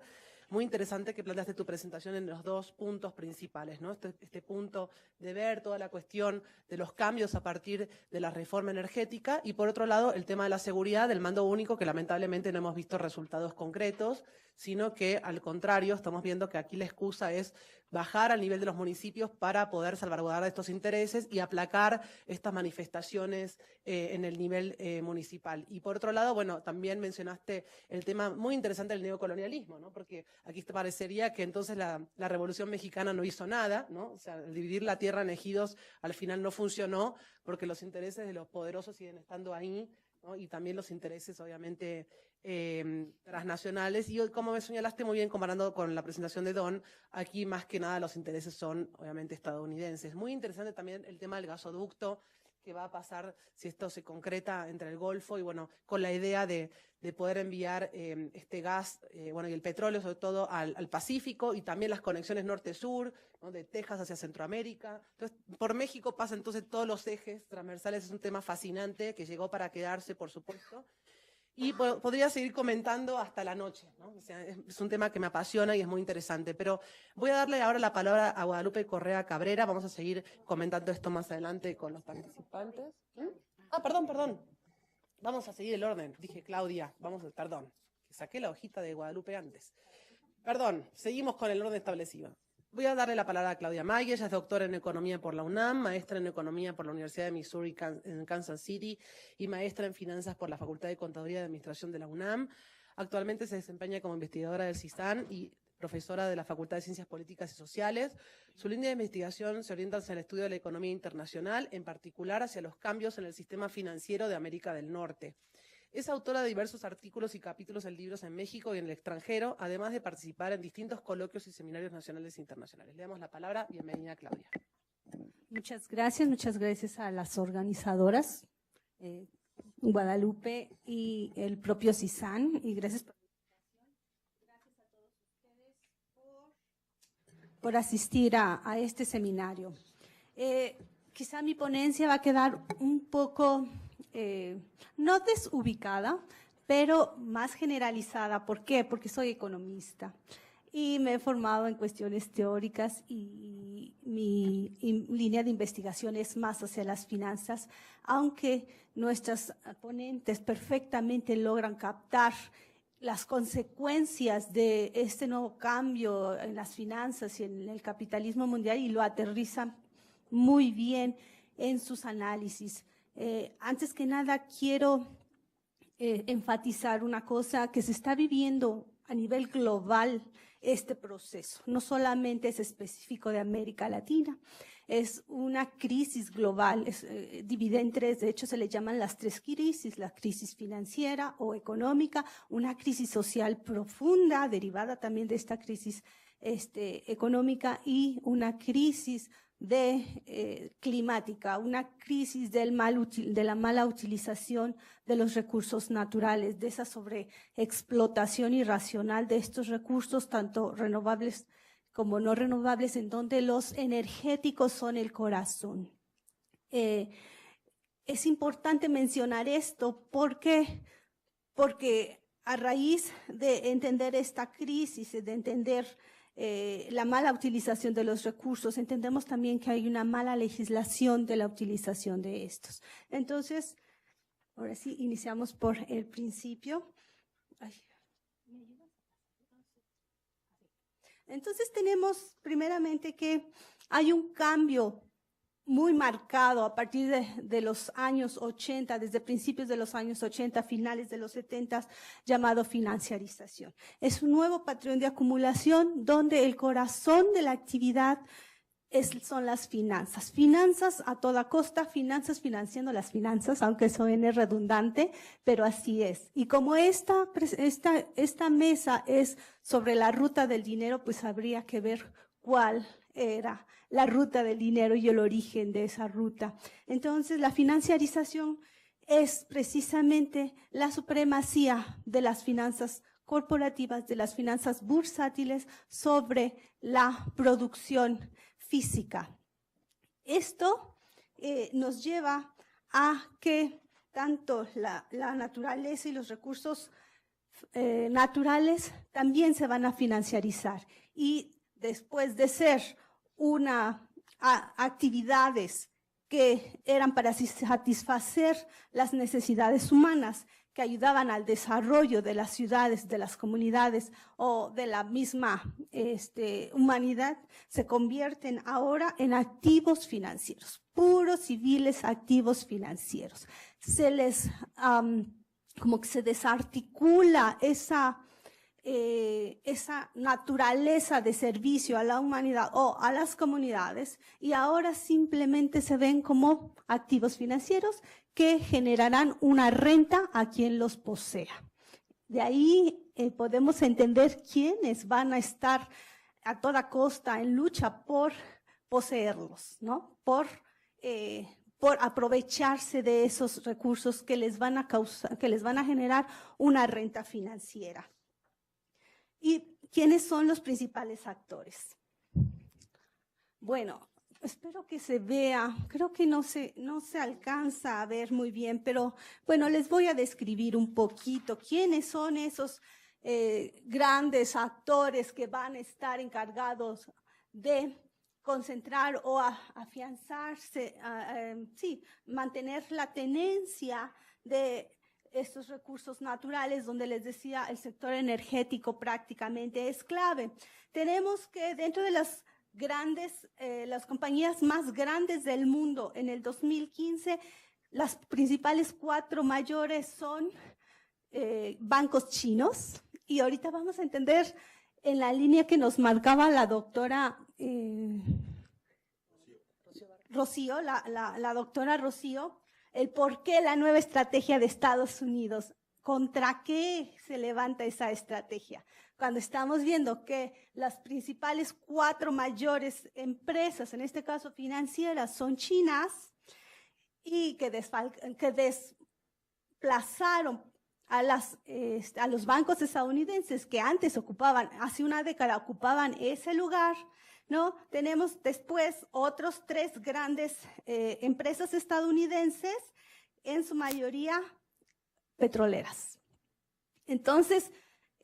Muy interesante que planteaste tu presentación en los dos puntos principales, ¿no? Este punto de ver toda la cuestión de los cambios a partir de la reforma energética y, por otro lado, el tema de la seguridad, del mando único, que lamentablemente no hemos visto resultados concretos, sino que, al contrario, estamos viendo que aquí la excusa es bajar al nivel de los municipios para poder salvaguardar estos intereses y aplacar estas manifestaciones en el nivel municipal. Y por otro lado, bueno, también mencionaste el tema muy interesante del neocolonialismo, ¿no? Porque aquí te parecería que entonces la Revolución Mexicana no hizo nada, ¿no? O sea, el dividir la tierra en ejidos al final no funcionó porque los intereses de los poderosos siguen estando ahí, ¿no? Y también los intereses, obviamente, transnacionales. Y como me señalaste muy bien comparando con la presentación de Don, aquí más que nada los intereses son, obviamente, estadounidenses. Muy interesante también el tema del gasoducto, que va a pasar si esto se concreta entre el Golfo y, bueno, con la idea de poder enviar este gas, bueno, y el petróleo sobre todo al Pacífico y también las conexiones norte-sur, ¿no? De Texas hacia Centroamérica. Entonces, por México pasa entonces todos los ejes transversales, es un tema fascinante que llegó para quedarse, por supuesto. Y podría seguir comentando hasta la noche, ¿no? O sea, es un tema que me apasiona y es muy interesante. Pero voy a darle ahora la palabra a Guadalupe Correa Cabrera. Vamos a seguir comentando esto más adelante con los participantes. Ah, perdón. Vamos a seguir el orden. Dije Claudia, perdón. Saqué la hojita de Guadalupe antes. Perdón, seguimos con el orden establecido. Voy a darle la palabra a Claudia Mayer. Ella es doctora en Economía por la UNAM, maestra en Economía por la Universidad de Missouri en Kansas City y maestra en Finanzas por la Facultad de Contaduría y Administración de la UNAM. Actualmente se desempeña como investigadora del CISAN y profesora de la Facultad de Ciencias Políticas y Sociales. Su línea de investigación se orienta hacia el estudio de la economía internacional, en particular hacia los cambios en el sistema financiero de América del Norte. Es autora de diversos artículos y capítulos en libros en México y en el extranjero, además de participar en distintos coloquios y seminarios nacionales e internacionales. Le damos la palabra. Bienvenida, Claudia. Muchas gracias a las organizadoras, Guadalupe y el propio CISAN, y gracias por la invitación. Gracias a todos ustedes por asistir a este seminario. quizá mi ponencia va a quedar un poco, no desubicada, pero más generalizada. ¿Por qué? Porque soy economista y me he formado en cuestiones teóricas y mi línea de investigación es más hacia las finanzas, aunque nuestras ponentes perfectamente logran captar las consecuencias de este nuevo cambio en las finanzas y en el capitalismo mundial y lo aterrizan muy bien en sus análisis. Antes que nada, quiero enfatizar una cosa, que se está viviendo a nivel global este proceso. No solamente es específico de América Latina, es una crisis global, divide en tres, de hecho se le llaman las tres crisis: la crisis financiera o económica, una crisis social profunda derivada también de esta crisis económica, y una crisis climática, una crisis de la mala utilización de los recursos naturales, de esa sobreexplotación irracional de estos recursos, tanto renovables como no renovables, en donde los energéticos son el corazón. Es importante mencionar esto porque a raíz de entender esta crisis, de entender la mala utilización de los recursos, entendemos también que hay una mala legislación de la utilización de estos. Entonces, ahora sí, iniciamos por el principio. Entonces tenemos primeramente que hay un cambio muy marcado a partir de los años 80, desde principios de los años 80, finales de los 70, llamado financiarización. Es un nuevo patrón de acumulación donde el corazón de la actividad son las finanzas. Finanzas a toda costa, finanzas financiando las finanzas, aunque suene redundante, pero así es. Y como esta mesa es sobre la ruta del dinero, pues habría que ver cuál era la ruta del dinero y el origen de esa ruta. Entonces, la financiarización es precisamente la supremacía de las finanzas corporativas, de las finanzas bursátiles sobre la producción física. Esto nos lleva a que tanto la naturaleza y los recursos naturales también se van a financiarizar, y después de ser actividades que eran para satisfacer las necesidades humanas, que ayudaban al desarrollo de las ciudades, de las comunidades o de la misma humanidad, se convierten ahora en activos financieros, puros civiles activos financieros. Se les, como que se desarticula esa naturaleza de servicio a la humanidad o a las comunidades, y ahora simplemente se ven como activos financieros que generarán una renta a quien los posea. De ahí podemos entender quiénes van a estar a toda costa en lucha por poseerlos, ¿no? Por aprovecharse de esos recursos que les van a generar una renta financiera. ¿Y quiénes son los principales actores? Bueno, espero que se vea, creo que no se alcanza a ver muy bien, pero bueno, les voy a describir un poquito quiénes son esos grandes actores que van a estar encargados de concentrar o afianzarse, mantener la tenencia de estos recursos naturales, donde les decía el sector energético prácticamente es clave. Tenemos que dentro de las compañías más grandes del mundo en el 2015, las principales 4 mayores son bancos chinos, y ahorita vamos a entender en la línea que nos marcaba la doctora Rocío, la doctora Rocío, el por qué la nueva estrategia de Estados Unidos, contra qué se levanta esa estrategia. Cuando estamos viendo que las principales 4 mayores empresas, en este caso financieras, son chinas, y que desplazaron a los bancos estadounidenses que antes hace una década ocupaban ese lugar, ¿no? Tenemos después otros 3 grandes empresas estadounidenses, en su mayoría petroleras. Entonces,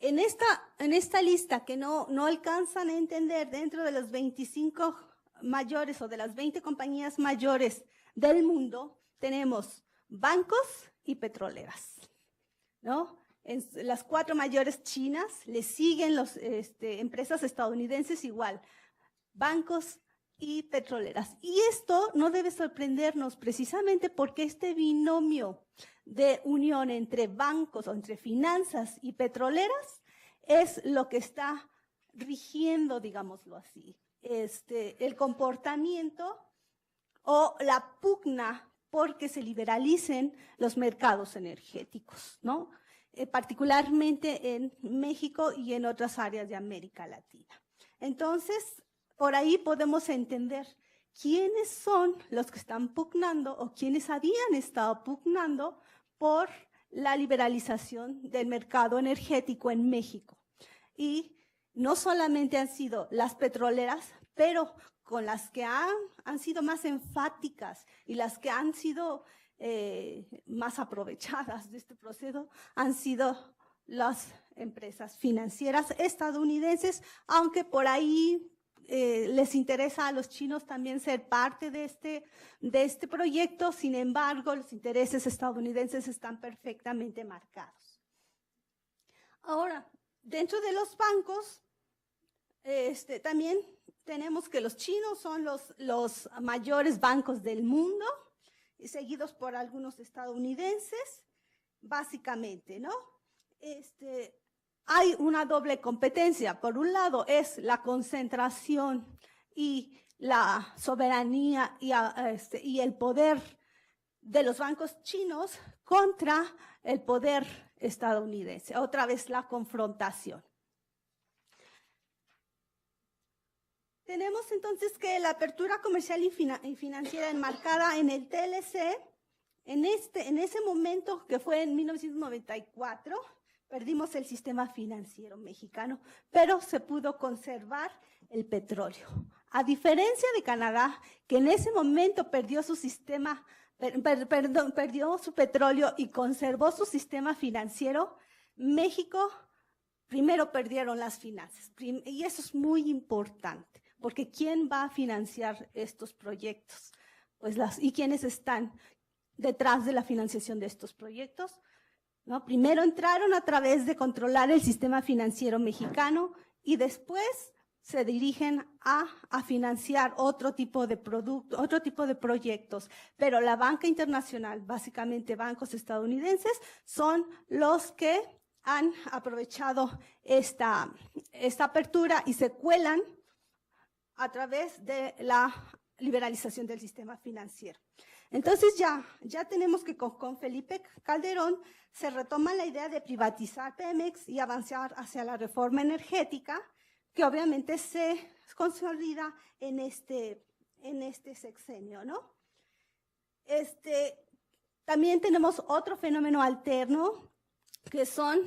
en esta lista que no alcanzan a entender, dentro de los 25 mayores o de las 20 compañías mayores del mundo, tenemos bancos y petroleras, ¿no? En las 4 mayores chinas le siguen las empresas estadounidenses igual, bancos y petroleras. Y esto no debe sorprendernos precisamente porque este binomio de unión entre bancos o entre finanzas y petroleras es lo que está rigiendo, digámoslo así, el comportamiento o la pugna porque se liberalicen los mercados energéticos, ¿no? Particularmente en México y en otras áreas de América Latina. Entonces, por ahí podemos entender quiénes son los que están pugnando o quiénes habían estado pugnando por la liberalización del mercado energético en México. Y no solamente han sido las petroleras, pero con las que han sido más enfáticas y las que han sido más aprovechadas de este proceso han sido las empresas financieras estadounidenses, aunque por ahí les interesa a los chinos también ser parte de este proyecto. Sin embargo, los intereses estadounidenses están perfectamente marcados. Ahora, dentro de los bancos, también tenemos que los chinos son los mayores bancos del mundo, seguidos por algunos estadounidenses, básicamente, ¿no? Hay una doble competencia. Por un lado es la concentración y la soberanía y el poder de los bancos chinos contra el poder estadounidense. Otra vez la confrontación. Tenemos entonces que la apertura comercial y financiera enmarcada en el TLC, en ese momento que fue en 1994, perdimos el sistema financiero mexicano, pero se pudo conservar el petróleo. A diferencia de Canadá, que en ese momento perdió su sistema, perdió su petróleo y conservó su sistema financiero, México primero perdieron las finanzas. Y eso es muy importante, porque ¿quién va a financiar estos proyectos? Pues ¿y quiénes están detrás de la financiación de estos proyectos? ¿No? Primero entraron a través de controlar el sistema financiero mexicano y después se dirigen a financiar otro tipo de producto, otro tipo de proyectos. Pero la banca internacional, básicamente bancos estadounidenses, son los que han aprovechado esta apertura y se cuelan a través de la liberalización del sistema financiero. Entonces ya tenemos que con Felipe Calderón se retoma la idea de privatizar Pemex y avanzar hacia la reforma energética, que obviamente se consolida en este sexenio, ¿no? También tenemos otro fenómeno alterno, que son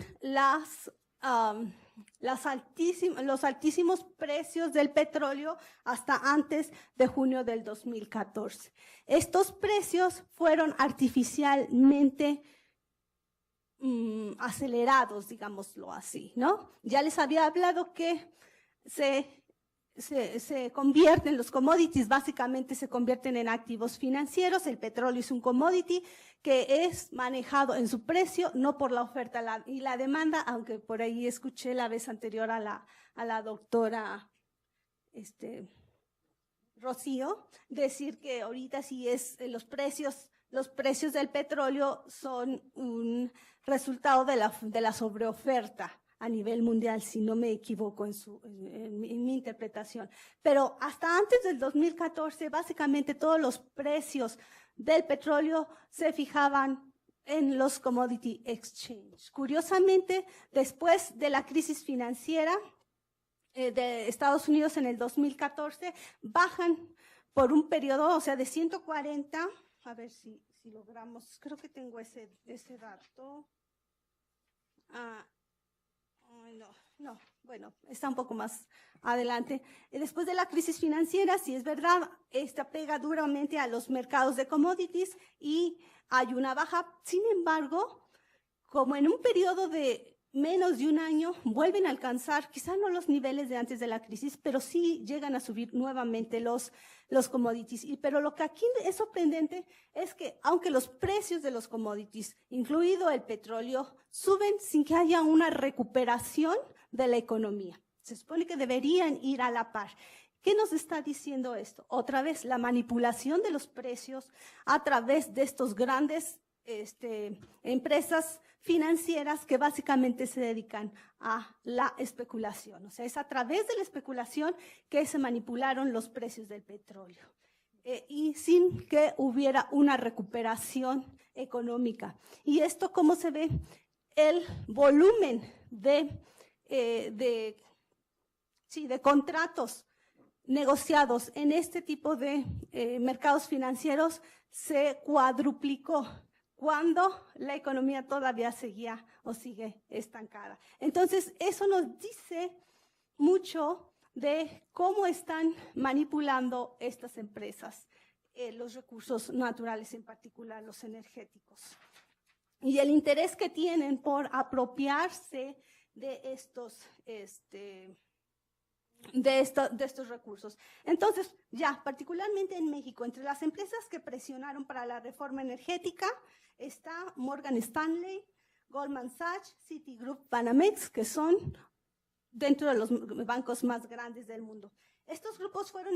los altísimos precios del petróleo hasta antes de junio del 2014. Estos precios fueron artificialmente acelerados, digámoslo así, ¿no? Ya les había hablado que se convierten, los commodities básicamente se convierten en activos financieros. El petróleo es un commodity que es manejado en su precio, no por la oferta y la demanda, aunque por ahí escuché la vez anterior a la doctora Rocío decir que ahorita sí los precios del petróleo son un resultado de la sobreoferta a nivel mundial, si no me equivoco en mi interpretación. Pero hasta antes del 2014, básicamente todos los precios del petróleo se fijaban en los commodity exchange. Curiosamente, después de la crisis financiera de Estados Unidos en el 2014, bajan por un periodo, o sea, de 140, a ver si logramos, creo que tengo ese dato. No, bueno, está un poco más adelante. Después de la crisis financiera, sí es verdad, esta pega duramente a los mercados de commodities y hay una baja. Sin embargo, como en un periodo de menos de un año, vuelven a alcanzar, quizá no los niveles de antes de la crisis, pero sí llegan a subir nuevamente los commodities. Pero lo que aquí es sorprendente es que, aunque los precios de los commodities, incluido el petróleo, suben sin que haya una recuperación de la economía. Se supone que deberían ir a la par. ¿Qué nos está diciendo esto? Otra vez, la manipulación de los precios a través de estos grandes empresas financieras que básicamente se dedican a la especulación. O sea, es a través de la especulación que se manipularon los precios del petróleo. Y sin que hubiera una recuperación económica. ¿Y esto cómo se ve? El volumen de contratos negociados en este tipo de mercados financieros se cuadruplicó cuando la economía todavía seguía o sigue estancada. Entonces, eso nos dice mucho de cómo están manipulando estas empresas los recursos naturales, en particular los energéticos. Y el interés que tienen por apropiarse de estos recursos. Entonces, ya, particularmente en México, entre las empresas que presionaron para la reforma energética, está Morgan Stanley, Goldman Sachs, Citigroup, Banamex, que son dentro de los bancos más grandes del mundo. Estos grupos fueron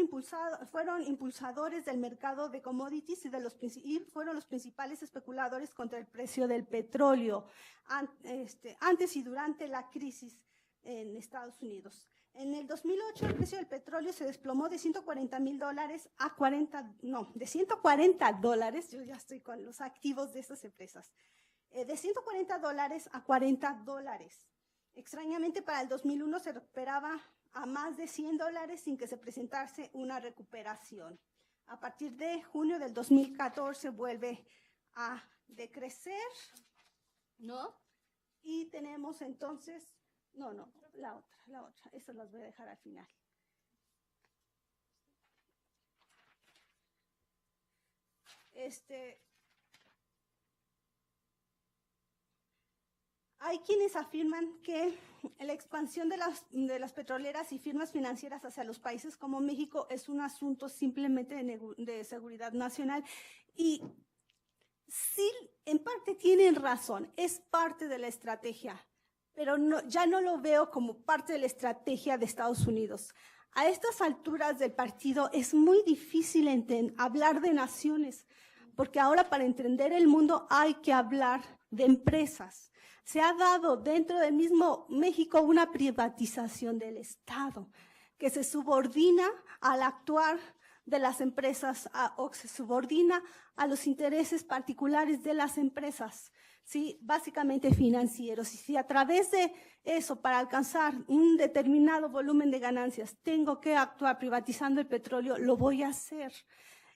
impulsadores del mercado de commodities y fueron los principales especuladores contra el precio del petróleo antes y durante la crisis en Estados Unidos. En el 2008 el precio del petróleo se desplomó de $140,000 a de $140, yo ya estoy con los activos de estas empresas, de $140 a $40. Extrañamente para el 2001 se recuperaba a más de $100 sin que se presentase una recuperación. A partir de junio del 2014 vuelve a decrecer, ¿no? Y tenemos entonces, la otra, eso las voy a dejar al final. Hay quienes afirman que la expansión de las petroleras y firmas financieras hacia los países como México es un asunto simplemente de seguridad nacional. Y sí, en parte tienen razón, es parte de la estrategia, pero ya no lo veo como parte de la estrategia de Estados Unidos. A estas alturas del partido es muy difícil hablar de naciones, porque ahora para entender el mundo hay que hablar de empresas. Se ha dado dentro del mismo México una privatización del Estado que se subordina al actuar de las empresas o se subordina a los intereses particulares de las empresas, ¿sí? Básicamente financieros. Y si a través de eso, para alcanzar un determinado volumen de ganancias, tengo que actuar privatizando el petróleo, lo voy a hacer.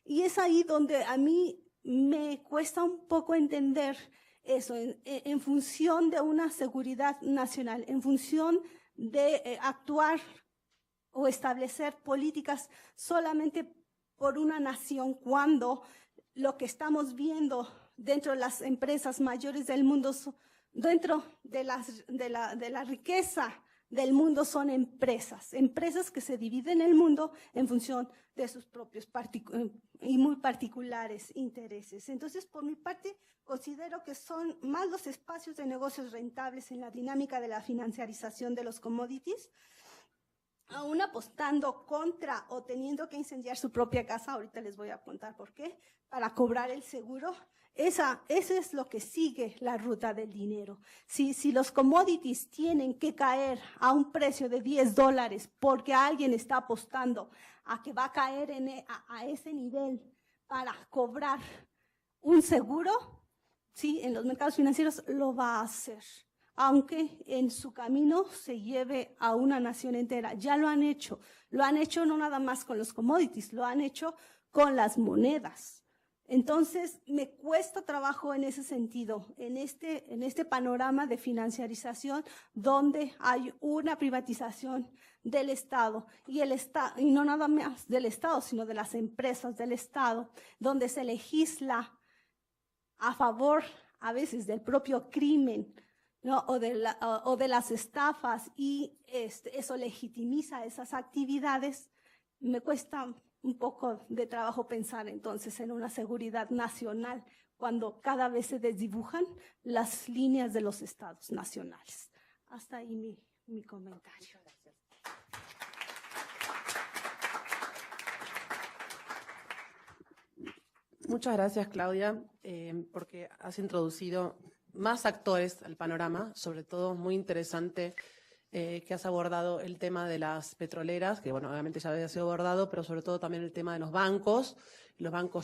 Y es ahí donde a mí me cuesta un poco entender eso, en función de una seguridad nacional, en función de actuar o establecer políticas solamente por una nación, cuando lo que estamos viendo dentro de las empresas mayores del mundo, dentro de la riqueza del mundo, son empresas que se dividen el mundo en función de sus propios y muy particulares intereses. Entonces, por mi parte, considero que son más los espacios de negocios rentables en la dinámica de la financiarización de los commodities, aún apostando contra o teniendo que incendiar su propia casa, ahorita les voy a contar por qué, para cobrar el seguro. Eso es lo que sigue la ruta del dinero. Si los commodities tienen que caer a un precio de $10 porque alguien está apostando a que va a caer a ese nivel para cobrar un seguro, ¿sí? En los mercados financieros lo va a hacer, aunque en su camino se lleve a una nación entera. Ya lo han hecho no nada más con los commodities, lo han hecho con las monedas. Entonces, me cuesta trabajo en ese sentido, en este panorama de financiarización donde hay una privatización del Estado y no nada más del Estado, sino de las empresas del Estado, donde se legisla a favor a veces del propio crimen, ¿no? o de las estafas, y eso legitimiza esas actividades. Me cuesta un poco de trabajo pensar entonces en una seguridad nacional cuando cada vez se desdibujan las líneas de los estados nacionales. Hasta ahí mi comentario. Muchas gracias, Claudia, porque has introducido más actores al panorama, sobre todo muy interesante que has abordado el tema de las petroleras, que bueno, obviamente ya había sido abordado, pero sobre todo también el tema de los bancos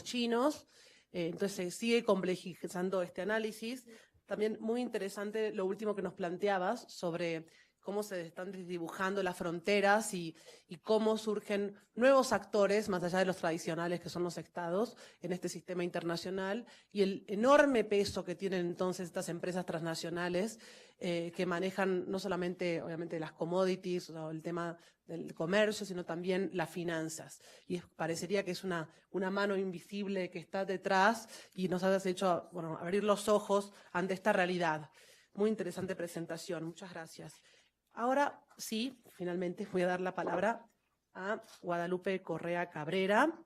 chinos. Entonces se sigue complejizando este análisis. También muy interesante lo último que nos planteabas sobre cómo se están dibujando las fronteras y cómo surgen nuevos actores, más allá de los tradicionales que son los estados, en este sistema internacional, y el enorme peso que tienen entonces estas empresas transnacionales que manejan no solamente, obviamente, las commodities o el tema del comercio, sino también las finanzas. Y parecería que es una mano invisible que está detrás y nos has hecho, bueno, abrir los ojos ante esta realidad. Muy interesante presentación. Muchas gracias. Ahora sí, finalmente voy a dar la palabra a Guadalupe Correa Cabrera.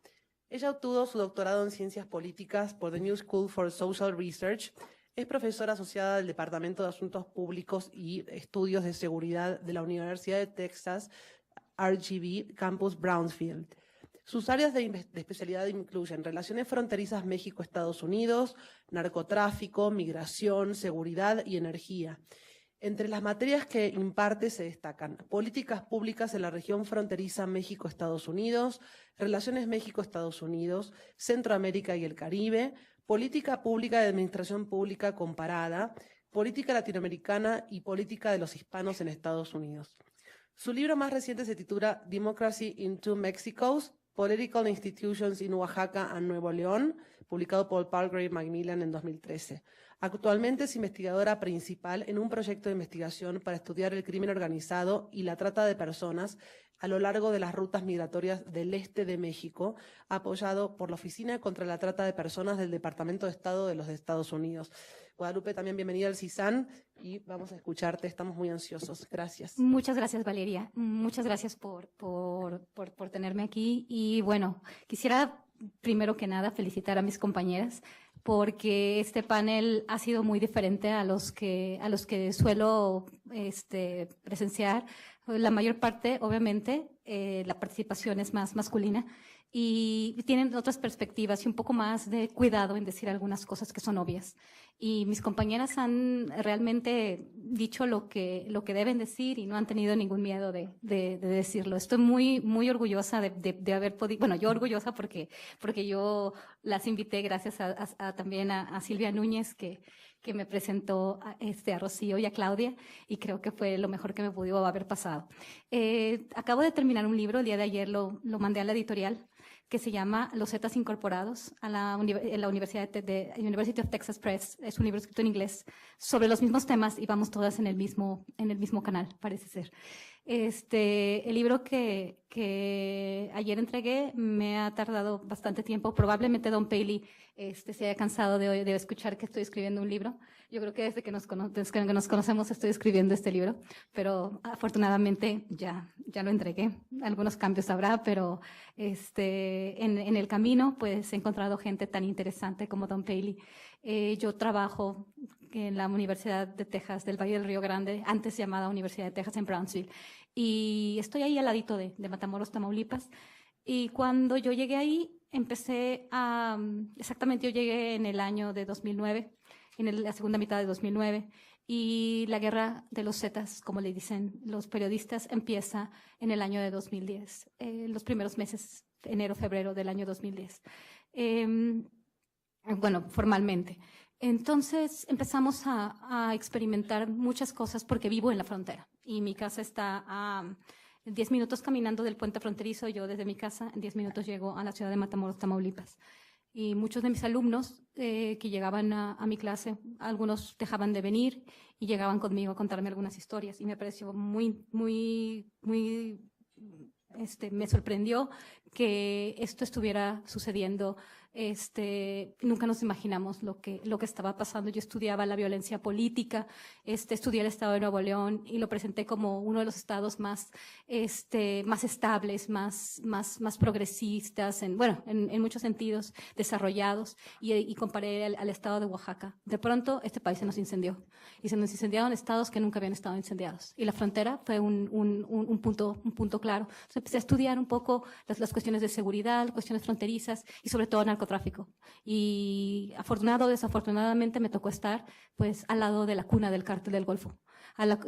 Ella obtuvo su doctorado en Ciencias Políticas por The New School for Social Research. Es profesora asociada del Departamento de Asuntos Públicos y Estudios de Seguridad de la Universidad de Texas, RGV, Campus Brownsfield. Sus áreas de especialidad incluyen relaciones fronterizas México-Estados Unidos, narcotráfico, migración, seguridad y energía. Entre las materias que imparte se destacan políticas públicas en la región fronteriza México-Estados Unidos, relaciones México-Estados Unidos, Centroamérica y el Caribe, política pública de administración pública comparada, política latinoamericana y política de los hispanos en Estados Unidos. Su libro más reciente se titula Democracy in Two Mexicos, Political Institutions in Oaxaca and Nuevo León, publicado por Palgrave Macmillan en 2013. Actualmente es investigadora principal en un proyecto de investigación para estudiar el crimen organizado y la trata de personas a lo largo de las rutas migratorias del este de México, apoyado por la Oficina contra la Trata de Personas del Departamento de Estado de los Estados Unidos. Guadalupe, también bienvenida al CISAN y vamos a escucharte, estamos muy ansiosos. Gracias. Muchas gracias, Valeria. Muchas gracias por tenerme aquí. Y bueno, quisiera primero que nada felicitar a mis compañeras porque este panel ha sido muy diferente a los que suelo presenciar. La mayor parte, obviamente, la participación es más masculina y tienen otras perspectivas y un poco más de cuidado en decir algunas cosas que son obvias. Y mis compañeras han realmente dicho lo que deben decir y no han tenido ningún miedo de decirlo. Estoy muy orgullosa de haber podido, bueno, yo orgullosa porque yo las invité gracias también a Silvia Núñez, que me presentó a Rocío y a Claudia, y creo que fue lo mejor que me pudo haber pasado. Acabo de terminar un libro, el día de ayer lo mandé a la editorial, que se llama Los Zetas Incorporados, en la University of Texas Press. Es un libro escrito en inglés sobre los mismos temas y vamos todas en el mismo canal, parece ser. El libro que ayer entregué me ha tardado bastante tiempo. Probablemente Don Paley se haya cansado de escuchar que estoy escribiendo un libro. Yo creo que desde que nos conocemos estoy escribiendo este libro, pero afortunadamente ya lo entregué. Algunos cambios habrá, pero en el camino pues he encontrado gente tan interesante como Don Paley. Yo trabajo en la Universidad de Texas del Valle del Río Grande, antes llamada Universidad de Texas en Brownsville, y estoy ahí al ladito de Matamoros, Tamaulipas. Y cuando yo llegué ahí, exactamente yo llegué en el año de 2009, la segunda mitad de 2009, y la guerra de los Zetas, como le dicen los periodistas, empieza en el año de 2010, los primeros meses, enero, febrero del año 2010. Bueno, formalmente. Entonces empezamos a experimentar muchas cosas porque vivo en la frontera y mi casa está a 10 minutos caminando del puente fronterizo. Yo desde mi casa en 10 minutos llego a la ciudad de Matamoros, Tamaulipas. Y muchos de mis alumnos que llegaban a mi clase, algunos dejaban de venir y llegaban conmigo a contarme algunas historias. Y me pareció me sorprendió que esto estuviera sucediendo. Nunca nos imaginamos lo que estaba pasando. Yo estudiaba la violencia política, estudié el estado de Nuevo León y lo presenté como uno de los estados más estables, más progresistas, en muchos sentidos desarrollados, y comparé al estado de Oaxaca. De pronto, este país se nos incendió, y se nos incendiaron estados que nunca habían estado incendiados. Y la frontera fue un punto claro. Entonces empecé a estudiar un poco las cuestiones de seguridad, cuestiones fronterizas y sobre todo narcotráfico. Y desafortunadamente me tocó estar pues al lado de la cuna del cártel del Golfo. La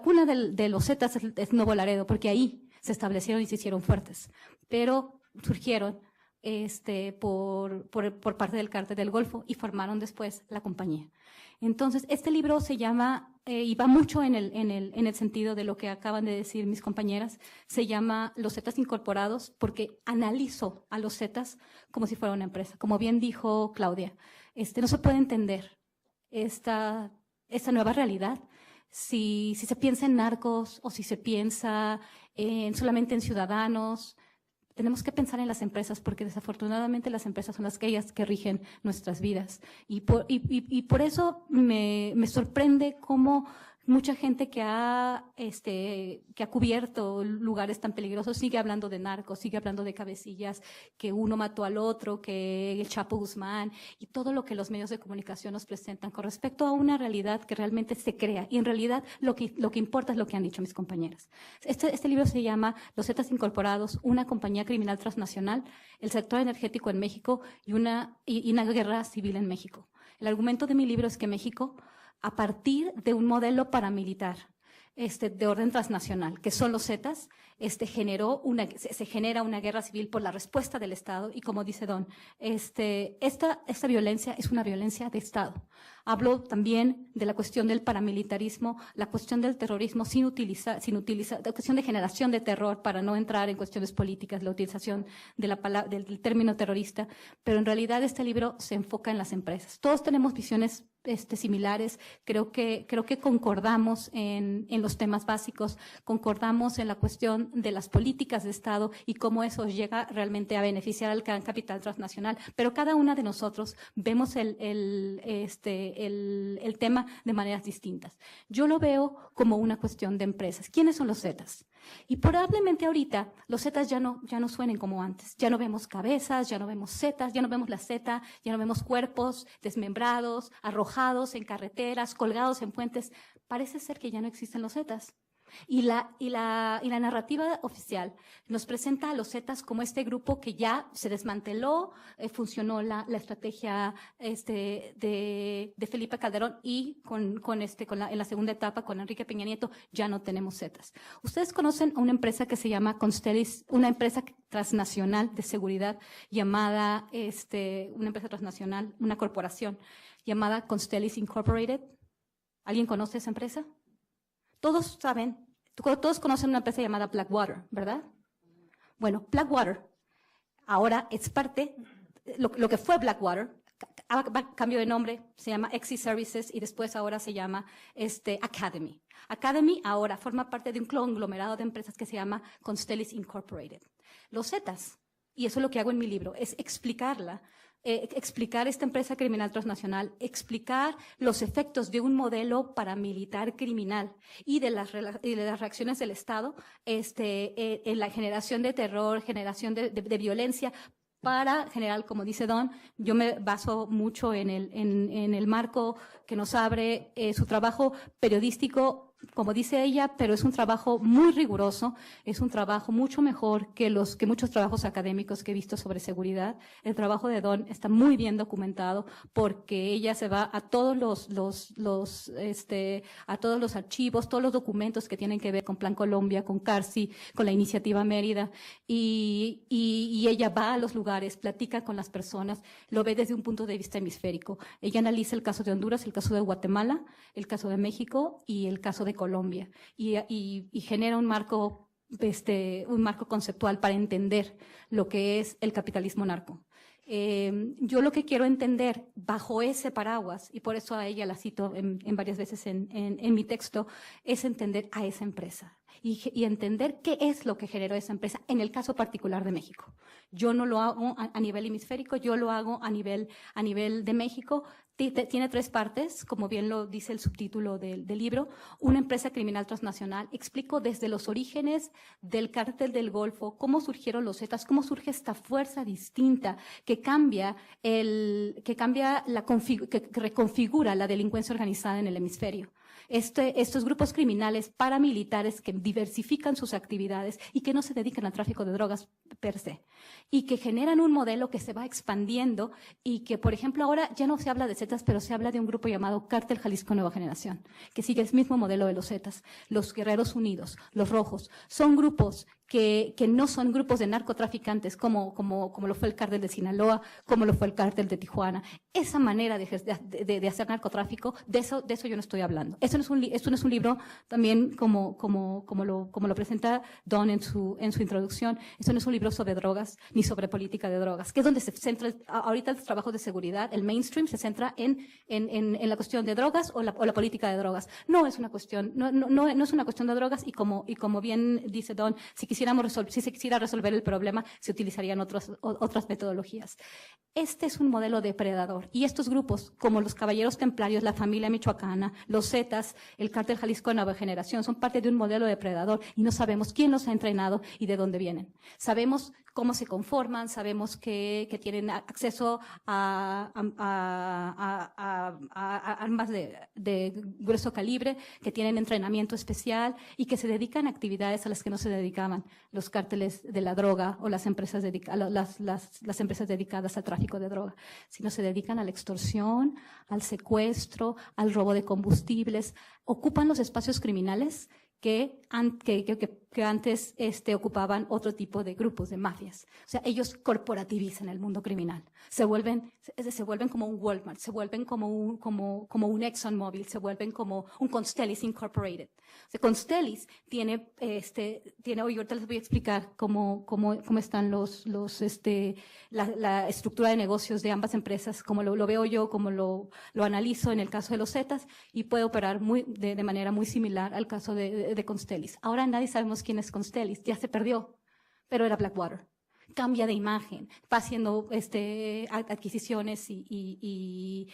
cuna de los Zetas es Nuevo Laredo, porque ahí se establecieron y se hicieron fuertes, pero surgieron por parte del cártel del Golfo y formaron después la compañía. Entonces, este libro se llama, y va mucho en el sentido de lo que acaban de decir mis compañeras, se llama Los Zetas Incorporados, porque analizo a los Zetas como si fuera una empresa. Como bien dijo Claudia, no se puede entender esta nueva realidad si se piensa en narcos o si se piensa solamente en ciudadanos. Tenemos que pensar en las empresas, porque desafortunadamente las empresas son aquellas que rigen nuestras vidas. Y por eso me sorprende cómo mucha gente que ha cubierto lugares tan peligrosos sigue hablando de narcos, sigue hablando de cabecillas, que uno mató al otro, que el Chapo Guzmán, y todo lo que los medios de comunicación nos presentan con respecto a una realidad que realmente se crea. Y en realidad lo que importa es lo que han dicho mis compañeras. Este libro se llama Los Zetas Incorporados, una compañía criminal transnacional, el sector energético en México y una guerra civil en México. El argumento de mi libro es que México, a partir de un modelo paramilitar de orden transnacional, que son los Zetas, se genera una guerra civil por la respuesta del Estado, y como dice Don, esta violencia es una violencia de Estado. Hablo también de la cuestión del paramilitarismo, la cuestión del terrorismo sin utilizar, la cuestión de generación de terror, para no entrar en cuestiones políticas, la utilización del término terrorista, pero en realidad este libro se enfoca en las empresas. Todos tenemos visiones similares, creo que concordamos en los temas básicos, concordamos en la cuestión de las políticas de Estado y cómo eso llega realmente a beneficiar al gran capital transnacional, pero cada una de nosotros vemos el tema de maneras distintas. Yo lo veo como una cuestión de empresas. ¿Quiénes son los Zetas? Y probablemente ahorita los Zetas ya no suenen como antes. Ya no vemos cabezas, ya no vemos Zetas, ya no vemos la Zeta, ya no vemos cuerpos desmembrados, arrojados en carreteras, colgados en puentes. Parece ser que ya no existen los Zetas. Y la narrativa oficial nos presenta a los Zetas como este grupo que ya se desmanteló, funcionó la estrategia de Felipe Calderón, y en la segunda etapa con Enrique Peña Nieto ya no tenemos Zetas. Ustedes conocen a una empresa que se llama Constellis, una empresa transnacional de seguridad llamada, una empresa transnacional, una corporación llamada Constellis Incorporated. ¿Alguien conoce esa empresa? Todos saben, todos conocen una empresa llamada Blackwater, ¿verdad? Bueno, Blackwater ahora es parte, lo que fue Blackwater, cambio de nombre, se llama Exit Services y después ahora se llama Academy. Academy ahora forma parte de un conglomerado de empresas que se llama Constellis Incorporated. Los Zetas, y eso es lo que hago en mi libro, es explicar esta empresa criminal transnacional, explicar los efectos de un modelo paramilitar criminal y de las reacciones del Estado en la generación de terror, generación de violencia, para generar, como dice Don, yo me baso mucho en el marco que nos abre su trabajo periodístico, como dice ella, pero es un trabajo muy riguroso, es un trabajo mucho mejor que muchos trabajos académicos que he visto sobre seguridad. El trabajo de Don está muy bien documentado, porque ella se va a todos los archivos, todos los documentos que tienen que ver con Plan Colombia, con CARSI, con la Iniciativa Mérida, y ella va a los lugares, platica con las personas, lo ve desde un punto de vista hemisférico. Ella analiza el caso de Honduras, el caso de Guatemala, el caso de México y el caso de Colombia, y genera un marco conceptual para entender lo que es el capitalismo narco. Yo lo que quiero entender bajo ese paraguas, y por eso a ella la cito en varias veces en mi texto, es entender a esa empresa y entender qué es lo que generó esa empresa en el caso particular de México. Yo no lo hago a nivel hemisférico, yo lo hago a nivel de México. Tiene 3 partes, como bien lo dice el subtítulo del libro. Una empresa criminal transnacional. Explico desde los orígenes del cártel del Golfo, cómo surgieron los Zetas, cómo surge esta fuerza distinta que reconfigura la delincuencia organizada en el hemisferio. Estos grupos criminales paramilitares que diversifican sus actividades y que no se dedican al tráfico de drogas per se, y que generan un modelo que se va expandiendo y que, por ejemplo, ahora ya no se habla de Zetas, pero se habla de un grupo llamado Cártel Jalisco Nueva Generación, que sigue el mismo modelo de los Zetas. Los Guerreros Unidos, los Rojos, son grupos que no son grupos de narcotraficantes como lo fue el cártel de Sinaloa, como lo fue el cártel de Tijuana. Esa manera de hacer narcotráfico, de eso yo no estoy hablando. Esto no es un libro también como lo presenta Don en su introducción. Esto no es un libro sobre drogas ni sobre política de drogas, que es donde se centra ahorita el trabajo de seguridad. El mainstream se centra en la cuestión de drogas o la política de drogas. No es una cuestión de drogas, y como bien dice Don, si se quisiera resolver el problema, se utilizarían otras metodologías. Este es un modelo depredador, y estos grupos, como los Caballeros Templarios, la familia michoacana, los Zetas, el Cártel Jalisco Nueva Generación, son parte de un modelo depredador, y no sabemos quién los ha entrenado y de dónde vienen. Sabemos cómo se conforman, sabemos que tienen acceso a armas de grueso calibre, que tienen entrenamiento especial y que se dedican a actividades a las que no se dedicaban los cárteles de la droga o las empresas dedicadas al tráfico de droga, sino se dedican a la extorsión, al secuestro, al robo de combustibles. Ocupan los espacios criminales que antes ocupaban otro tipo de grupos, de mafias. O sea, ellos corporativizan el mundo criminal. Se vuelven como un Walmart, se vuelven como un ExxonMobil, se vuelven como un Constellis Incorporated. O sea, Constellis tiene, ahorita les voy a explicar cómo están la estructura de negocios de ambas empresas, como lo veo yo, como lo analizo en el caso de los Zetas, y puede operar de manera muy similar al caso de Constellis. Ahora nadie sabemos quién es Constellis, ya se perdió, pero era Blackwater. Cambia de imagen, va haciendo adquisiciones y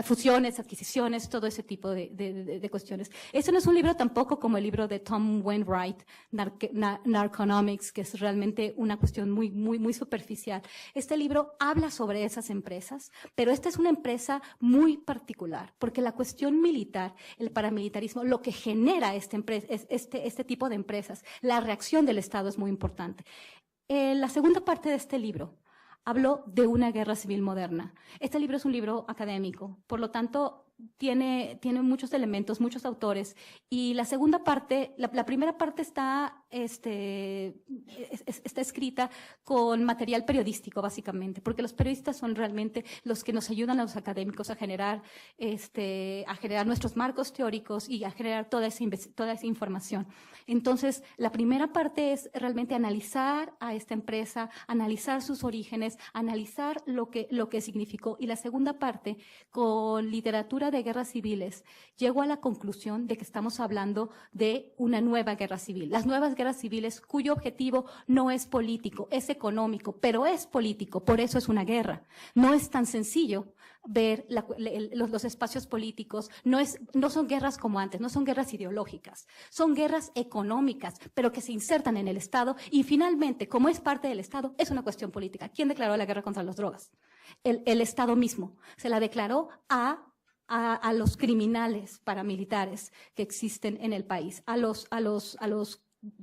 fusiones, adquisiciones, todo ese tipo de cuestiones. Este no es un libro tampoco como el libro de Tom Wainwright, Narconomics, que es realmente una cuestión muy, muy, muy superficial. Este libro habla sobre esas empresas, pero esta es una empresa muy particular, porque la cuestión militar, el paramilitarismo, lo que genera este tipo de empresas, la reacción del Estado es muy importante. La segunda parte de este libro hablo de una guerra civil moderna. Este libro es un libro académico, por lo tanto tiene muchos elementos, muchos autores, y la segunda parte, la primera parte está escrita con material periodístico, básicamente, porque los periodistas son realmente los que nos ayudan a los académicos a generar nuestros marcos teóricos y a generar toda esa información. Entonces, la primera parte es realmente analizar a esta empresa, analizar sus orígenes, analizar lo que significó, y la segunda parte, con literatura de guerras civiles, llego a la conclusión de que estamos hablando de una nueva guerra civil. Las nuevas guerras civiles cuyo objetivo no es político, es económico, pero es político, por eso es una guerra. No es tan sencillo ver los espacios políticos, no son guerras como antes, no son guerras ideológicas, son guerras económicas, pero que se insertan en el Estado, y finalmente, como es parte del Estado, es una cuestión política. ¿Quién declaró la guerra contra las drogas? El Estado mismo. Se la declaró a los criminales paramilitares que existen en el país, a los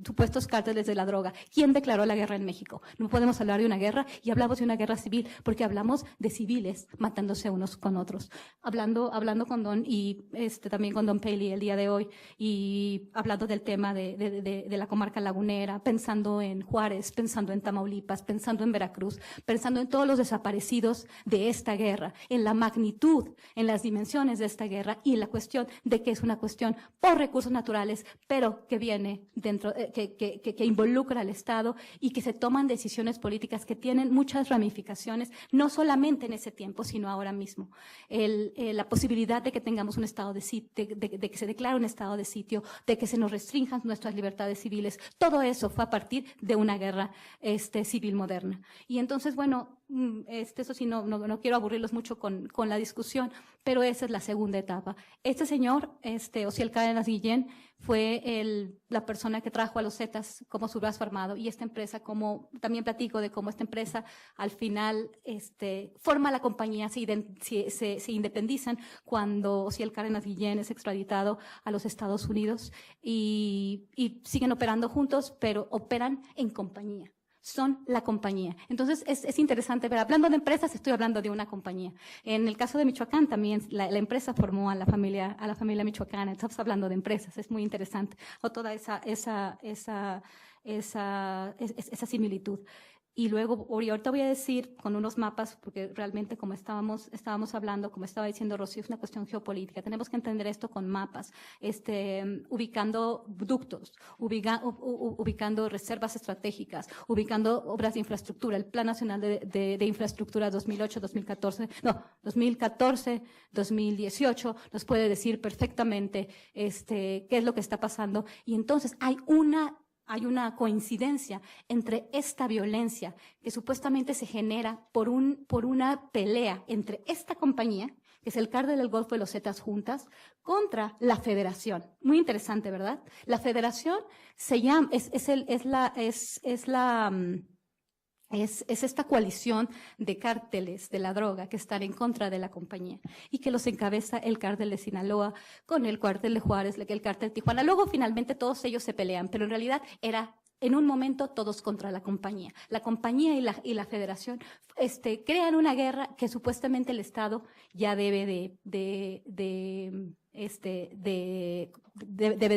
supuestos cárteles de la droga. ¿Quién declaró la guerra en México? No podemos hablar de una guerra, y hablamos de una guerra civil porque hablamos de civiles matándose unos con otros. Hablando con Don y también con Don Paley el día de hoy, y hablando del tema de la comarca lagunera, pensando en Juárez, pensando en Tamaulipas, pensando en Veracruz, pensando en todos los desaparecidos de esta guerra, en la magnitud, en las dimensiones de esta guerra, y en la cuestión de que es una cuestión por recursos naturales, pero que viene dentro que involucra al Estado y que se toman decisiones políticas que tienen muchas ramificaciones, no solamente en ese tiempo, sino ahora mismo. La posibilidad de que tengamos un estado de sitio, de que se declare un estado de sitio, de que se nos restrinjan nuestras libertades civiles, todo eso fue a partir de una guerra civil moderna. Y entonces, bueno, eso sí, no quiero aburrirlos mucho con la discusión, pero esa es la segunda etapa. Este señor, Osiel Cárdenas Guillén, fue la persona que trajo a los Zetas como su brazo armado, y esta empresa, como también platico de cómo esta empresa al final forma la compañía, se independizan cuando Osiel Cárdenas Guillén es extraditado a los Estados Unidos y siguen operando juntos, pero operan en compañía. Son la compañía. Entonces, es interesante ver, hablando de empresas, estoy hablando de una compañía. En el caso de Michoacán, también la empresa formó a la familia michoacana. Estamos hablando de empresas, es muy interesante. O toda esa similitud. Y luego, ahorita voy a decir con unos mapas, porque realmente como estábamos hablando, como estaba diciendo Rocío, es una cuestión geopolítica. Tenemos que entender esto con mapas, ubicando ductos, ubicando reservas estratégicas, ubicando obras de infraestructura. El Plan Nacional de Infraestructura 2014-2018 nos puede decir perfectamente qué es lo que está pasando. Y entonces hay una coincidencia entre esta violencia que supuestamente se genera por una pelea entre esta compañía, que es el Cártel del Golfo de los Zetas juntas, contra la Federación. Muy interesante, ¿verdad? La Federación se llama, es esta coalición de cárteles de la droga que están en contra de la compañía y que los encabeza el cártel de Sinaloa con el cártel de Juárez, el cártel de Tijuana. Luego finalmente todos ellos se pelean, pero en realidad era en un momento todos contra la compañía. La compañía y la Federación crean una guerra que supuestamente el Estado ya debe de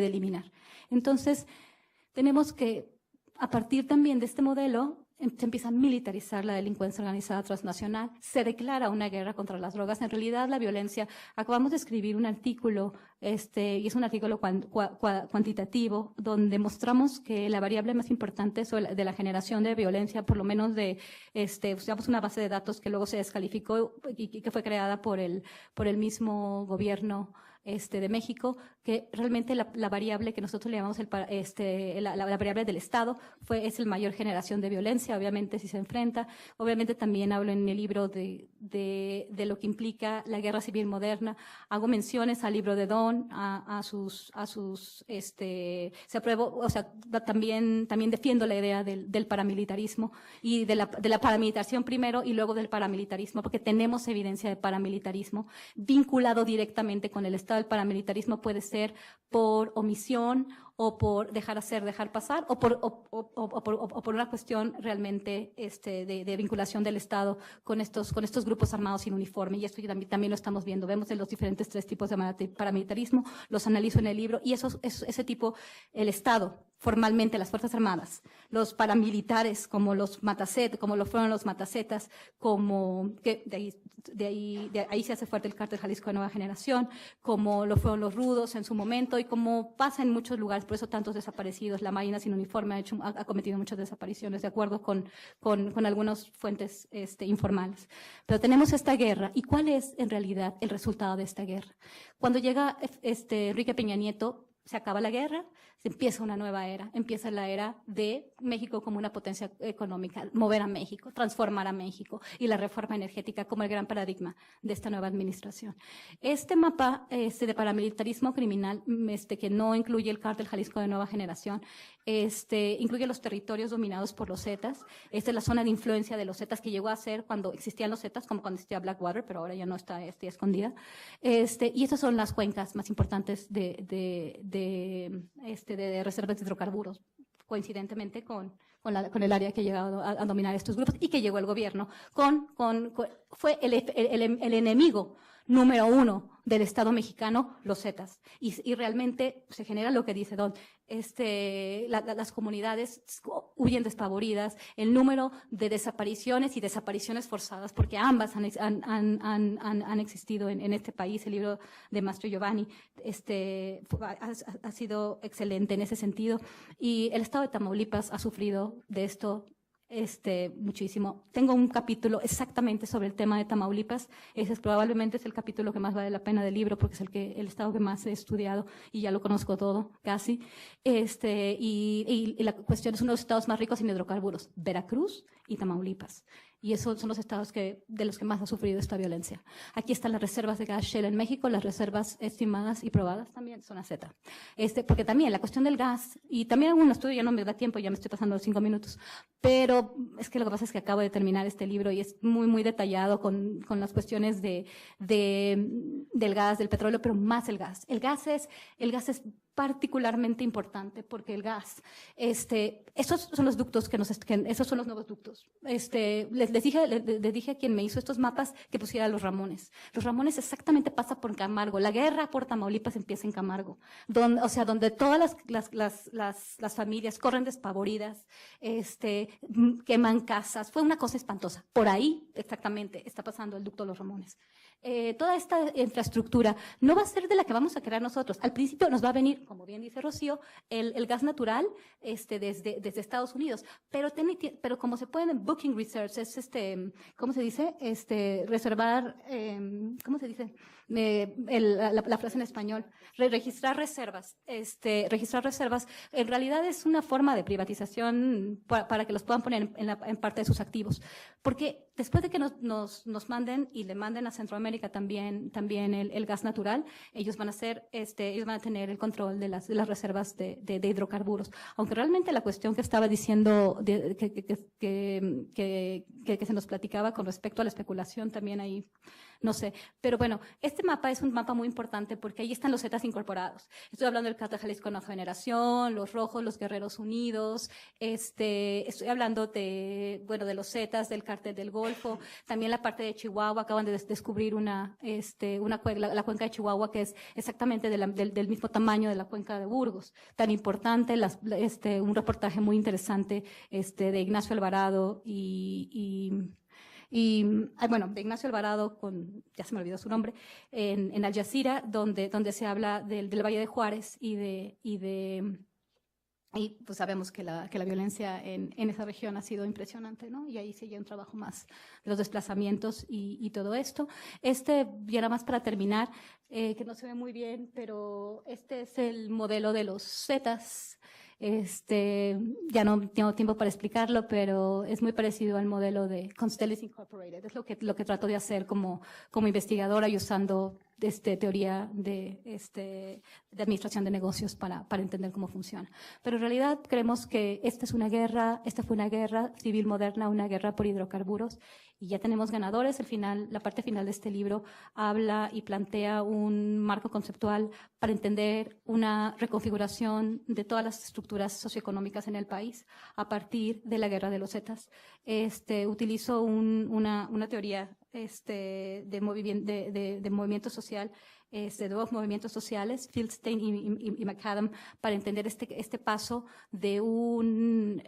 eliminar. Entonces, tenemos que, a partir también de este modelo, se empieza a militarizar la delincuencia organizada transnacional, se declara una guerra contra las drogas. En realidad, la violencia, acabamos de escribir un artículo, y es un artículo cuantitativo, donde mostramos que la variable más importante de la generación de violencia, por lo menos usamos una base de datos que luego se descalificó y que fue creada por el mismo gobierno de México, que realmente la variable que nosotros le llamamos la variable del Estado es el mayor generación de violencia, obviamente si se enfrenta. Obviamente también hablo en el libro de lo que implica la guerra civil moderna. Hago menciones al libro de Don, se apruebo, o sea, también defiendo la idea del paramilitarismo y de la paramilitarización primero y luego del paramilitarismo, porque tenemos evidencia de paramilitarismo vinculado directamente con el Estado. El paramilitarismo puede ser por omisión o por dejar pasar, o por una cuestión realmente de vinculación del Estado con estos grupos armados sin uniforme. Y esto también lo estamos viendo. Vemos en los diferentes tres tipos de paramilitarismo, los analizo en el libro, y ese tipo, el Estado, formalmente las Fuerzas Armadas, los paramilitares como los Matacetas, como lo fueron los Matacetas, como que de ahí se hace fuerte el Cártel Jalisco de Nueva Generación, como lo fueron los Rudos en su momento, y como pasa en muchos lugares, por eso tantos desaparecidos. La Marina sin uniforme ha cometido muchas desapariciones, de acuerdo con algunas fuentes informales. Pero tenemos esta guerra, ¿y cuál es en realidad el resultado de esta guerra? Cuando llega Enrique Peña Nieto, se acaba la guerra, se empieza una nueva era, empieza la era de México como una potencia económica, mover a México, transformar a México, y la reforma energética como el gran paradigma de esta nueva administración. Este mapa de paramilitarismo criminal, que no incluye el Cártel Jalisco de Nueva Generación, incluye los territorios dominados por los Zetas. Esta es la zona de influencia de los Zetas que llegó a ser cuando existían los Zetas, como cuando existía Blackwater, pero ahora ya no está escondida. Y estas son las cuencas más importantes de reservas de hidrocarburos, coincidentemente con el área que ha llegado a dominar estos grupos y que llegó el gobierno fue el enemigo número uno del Estado mexicano, los Zetas. Y realmente se genera lo que dice Don. Las comunidades huyen despavoridas, el número de desapariciones y desapariciones forzadas, porque ambas han existido en este país. El libro de Mastro Giovanni ha sido excelente en ese sentido. Y el Estado de Tamaulipas ha sufrido de esto muchísimo. Tengo un capítulo exactamente sobre el tema de Tamaulipas. Ese probablemente es el capítulo que más vale la pena del libro, porque es el estado que más he estudiado y ya lo conozco todo, casi. Y la cuestión es uno de los estados más ricos en hidrocarburos, Veracruz y Tamaulipas. Y esos son los estados de los que más ha sufrido esta violencia. Aquí están las reservas de gas Shell en México, las reservas estimadas y probadas también son a Z. Porque también la cuestión del gas, y también algún estudio, ya no me da tiempo, ya me estoy pasando los 5 minutos, pero es que lo que pasa es que acabo de terminar este libro y es muy, muy detallado con las cuestiones del gas, del petróleo, pero más el gas. El gas es particularmente importante porque el gas, esos son los ductos esos son los nuevos ductos. Les dije a quien me hizo estos mapas que pusiera los Ramones. Los Ramones exactamente pasa por Camargo. La guerra por Tamaulipas empieza en Camargo, donde todas las familias corren despavoridas, queman casas. Fue una cosa espantosa. Por ahí exactamente está pasando el ducto de los Ramones. Toda esta infraestructura no va a ser de la que vamos a crear nosotros. Al principio nos va a venir, como bien dice Rocío, el gas natural desde Estados Unidos, pero como se puede en Booking Research, es ¿cómo se dice? Reservar, ¿cómo se dice? La frase en español, registrar reservas. Registrar reservas en realidad es una forma de privatización para que los puedan poner en parte de sus activos. Porque después de que nos manden y le manden a Centroamérica también el gas natural, ellos van a tener el control de las reservas de hidrocarburos. Aunque realmente la cuestión que estaba diciendo, que se nos platicaba con respecto a la especulación también ahí, no sé. Pero bueno, este mapa es un mapa muy importante porque ahí están los Zetas incorporados. Estoy hablando del Cártel Jalisco Nueva Generación, los Rojos, los Guerreros Unidos, estoy hablando de los Zetas, del Cártel del Golfo, también la parte de Chihuahua. Acaban de descubrir la cuenca de Chihuahua, que es exactamente del mismo tamaño de la cuenca de Burgos. Tan importante, un reportaje muy interesante de Ignacio Alvarado de Ignacio Alvarado ya se me olvidó su nombre, en Al Jazeera, donde se habla del Valle de Juárez y pues sabemos que la violencia en esa región ha sigue impresionante, ¿no? Y ahí sigue un trabajo más de los desplazamientos y todo esto. Ya nada más para terminar, que no se ve muy bien, pero este es el modelo de los Zetas. Ya no tengo tiempo para explicarlo, pero es muy parecido al modelo de Constellis Incorporated. Es lo que trato de hacer como investigadora y usando teoría de administración de negocios para entender cómo funciona. Pero en realidad creemos que esta fue una guerra civil moderna, una guerra por hidrocarburos, y ya tenemos ganadores. La parte final de este libro habla y plantea un marco conceptual para entender una reconfiguración de todas las estructuras socioeconómicas en el país a partir de la guerra de los Zetas. Utilizo una teoría de movimiento social, de nuevos movimientos sociales, Fieldstein y McAdam, para entender este paso de un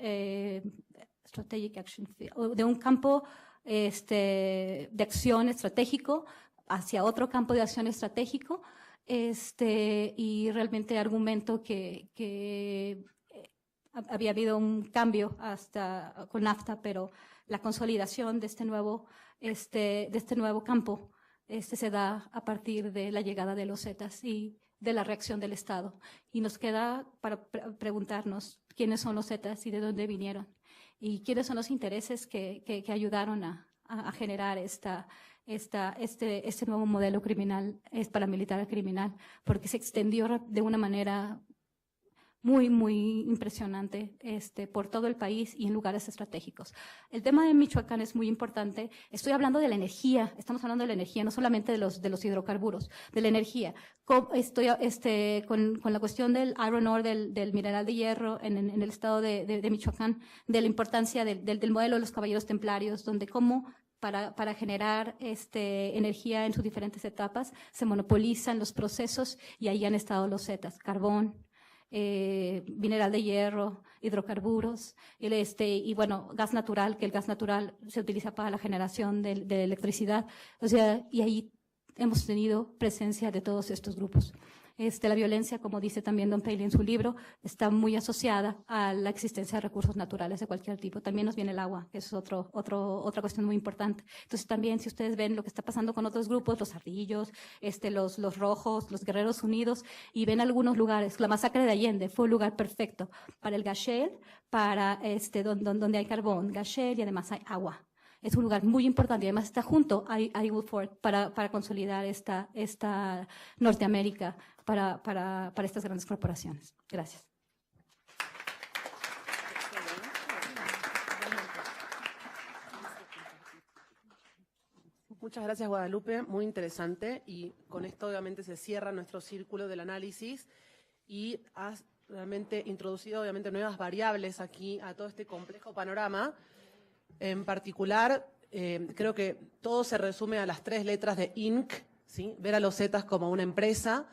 strategic action, de un campo de acción estratégico hacia otro campo de acción estratégico, y realmente argumento que había habido un cambio hasta con NAFTA, pero la consolidación de este nuevo campo se da a partir de la llegada de los Zetas y de la reacción del Estado. Y nos queda para preguntarnos quiénes son los Zetas y de dónde vinieron, y quiénes son los intereses que ayudaron a generar este nuevo modelo criminal, paramilitar criminal, porque se extendió de una manera muy, muy impresionante por todo el país y en lugares estratégicos. El tema de Michoacán es muy importante. Estoy hablando de la energía, estamos hablando de la energía, no solamente de los hidrocarburos, de la energía. Estoy con la cuestión del iron ore, del mineral de hierro en el estado de Michoacán, de la importancia del modelo de los caballeros templarios, donde cómo para generar energía en sus diferentes etapas, se monopolizan los procesos y ahí han estado los Zetas, carbón, mineral de hierro, hidrocarburos, y bueno, gas natural, que el gas natural se utiliza para la generación de electricidad, o sea, y ahí hemos tenido presencia de todos estos grupos. La violencia, como dice también Don Paley en su libro, está muy asociada a la existencia de recursos naturales de cualquier tipo. También nos viene el agua, que es otra cuestión muy importante. Entonces también, si ustedes ven lo que está pasando con otros grupos, los ardillos, los rojos, los guerreros unidos, y ven algunos lugares, la masacre de Allende fue un lugar perfecto para el gashel, para donde hay carbón, gashel, y además hay agua. Es un lugar muy importante y además está junto a Eagle Ford para consolidar esta Norteamérica para estas grandes corporaciones. Gracias. Muchas gracias, Guadalupe, muy interesante, y con esto obviamente se cierra nuestro círculo del análisis y has realmente introducido obviamente nuevas variables aquí a todo este complejo panorama. En particular, creo que todo se resume a las 3 letras de Inc., ¿sí? Ver a los Zetas como una empresa,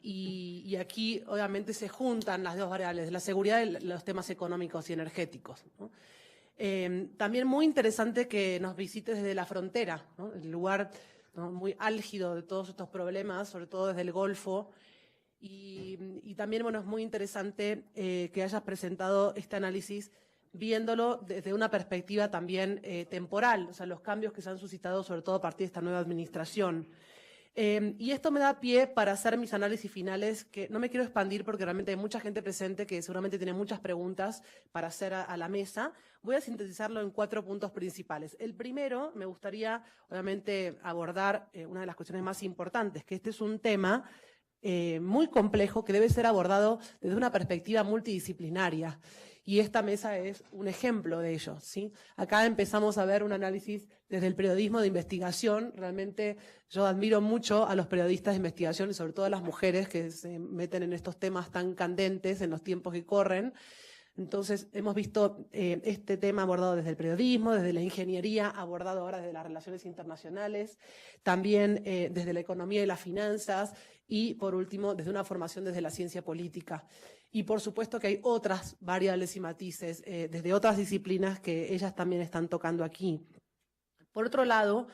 y aquí obviamente se juntan las 2 variables, la seguridad y los temas económicos y energéticos, ¿no? También muy interesante que nos visites desde la frontera, ¿no? El lugar, ¿no?, muy álgido de todos estos problemas, sobre todo desde el Golfo. Y también, bueno, es muy interesante que hayas presentado este análisis viéndolo desde una perspectiva también temporal, o sea, los cambios que se han suscitado sobre todo a partir de esta nueva administración. Y esto me da pie para hacer mis análisis finales, que no me quiero expandir porque realmente hay mucha gente presente que seguramente tiene muchas preguntas para hacer a la mesa. Voy a sintetizarlo en 4 puntos principales. El primero, me gustaría obviamente abordar una de las cuestiones más importantes, que este es un tema muy complejo que debe ser abordado desde una perspectiva multidisciplinaria. Y esta mesa es un ejemplo de ello, ¿sí? Acá empezamos a ver un análisis desde el periodismo de investigación. Realmente yo admiro mucho a los periodistas de investigación y sobre todo a las mujeres que se meten en estos temas tan candentes en los tiempos que corren. Entonces, hemos visto este tema abordado desde el periodismo, desde la ingeniería, abordado ahora desde las relaciones internacionales, también desde la economía y las finanzas, y por último, desde una formación desde la ciencia política. Y por supuesto que hay otras variables y matices desde otras disciplinas que ellas también están tocando aquí. Por otro lado,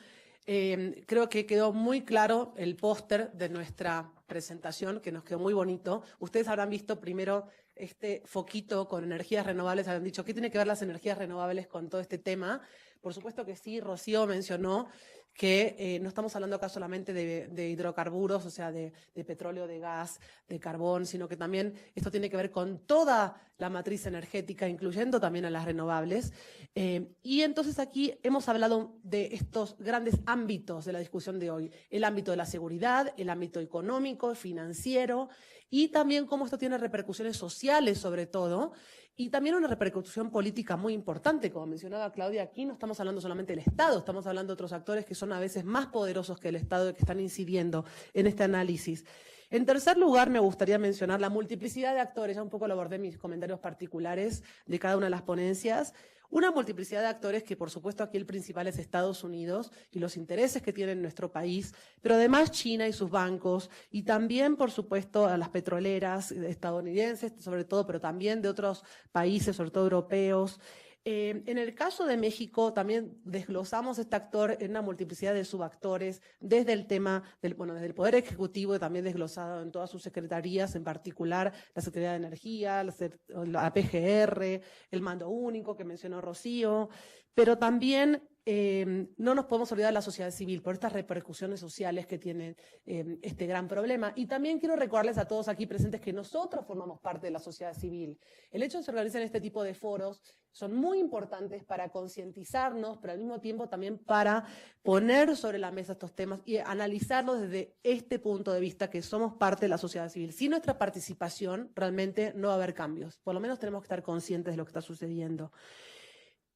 creo que quedó muy claro el póster de nuestra presentación, que nos quedó muy bonito. Ustedes habrán visto primero este foquito con energías renovables, habrán dicho, ¿qué tiene que ver las energías renovables con todo este tema? Por supuesto que sí, Rocío mencionó que no estamos hablando acá solamente de hidrocarburos, o sea, de petróleo, de gas, de carbón, sino que también esto tiene que ver con toda la matriz energética, incluyendo también a las renovables. Y entonces aquí hemos hablado de estos grandes ámbitos de la discusión de hoy, el ámbito de la seguridad, el ámbito económico, financiero, y también cómo esto tiene repercusiones sociales sobre todo, y también una repercusión política muy importante. Como mencionaba Claudia, aquí no estamos hablando solamente del Estado, estamos hablando de otros actores que son a veces más poderosos que el Estado y que están incidiendo en este análisis. En tercer lugar, me gustaría mencionar la multiplicidad de actores, ya un poco lo abordé en mis comentarios particulares de cada una de las ponencias. Una multiplicidad de actores que, por supuesto, aquí el principal es Estados Unidos y los intereses que tiene nuestro país, pero además China y sus bancos, y también, por supuesto, a las petroleras estadounidenses, sobre todo, pero también de otros países, sobre todo europeos. En el caso de México también desglosamos este actor en una multiplicidad de subactores, desde el tema desde el Poder Ejecutivo, también desglosado en todas sus secretarías, en particular la Secretaría de Energía, la PGR, el Mando Único que mencionó Rocío, pero también no nos podemos olvidar de la sociedad civil por estas repercusiones sociales que tiene este gran problema. Y también quiero recordarles a todos aquí presentes que nosotros formamos parte de la sociedad civil. El hecho de que se organicen este tipo de foros son muy importantes para concientizarnos, pero al mismo tiempo también para poner sobre la mesa estos temas y analizarlos desde este punto de vista, que somos parte de la sociedad civil. Sin nuestra participación realmente no va a haber cambios. Por lo menos tenemos que estar conscientes de lo que está sucediendo.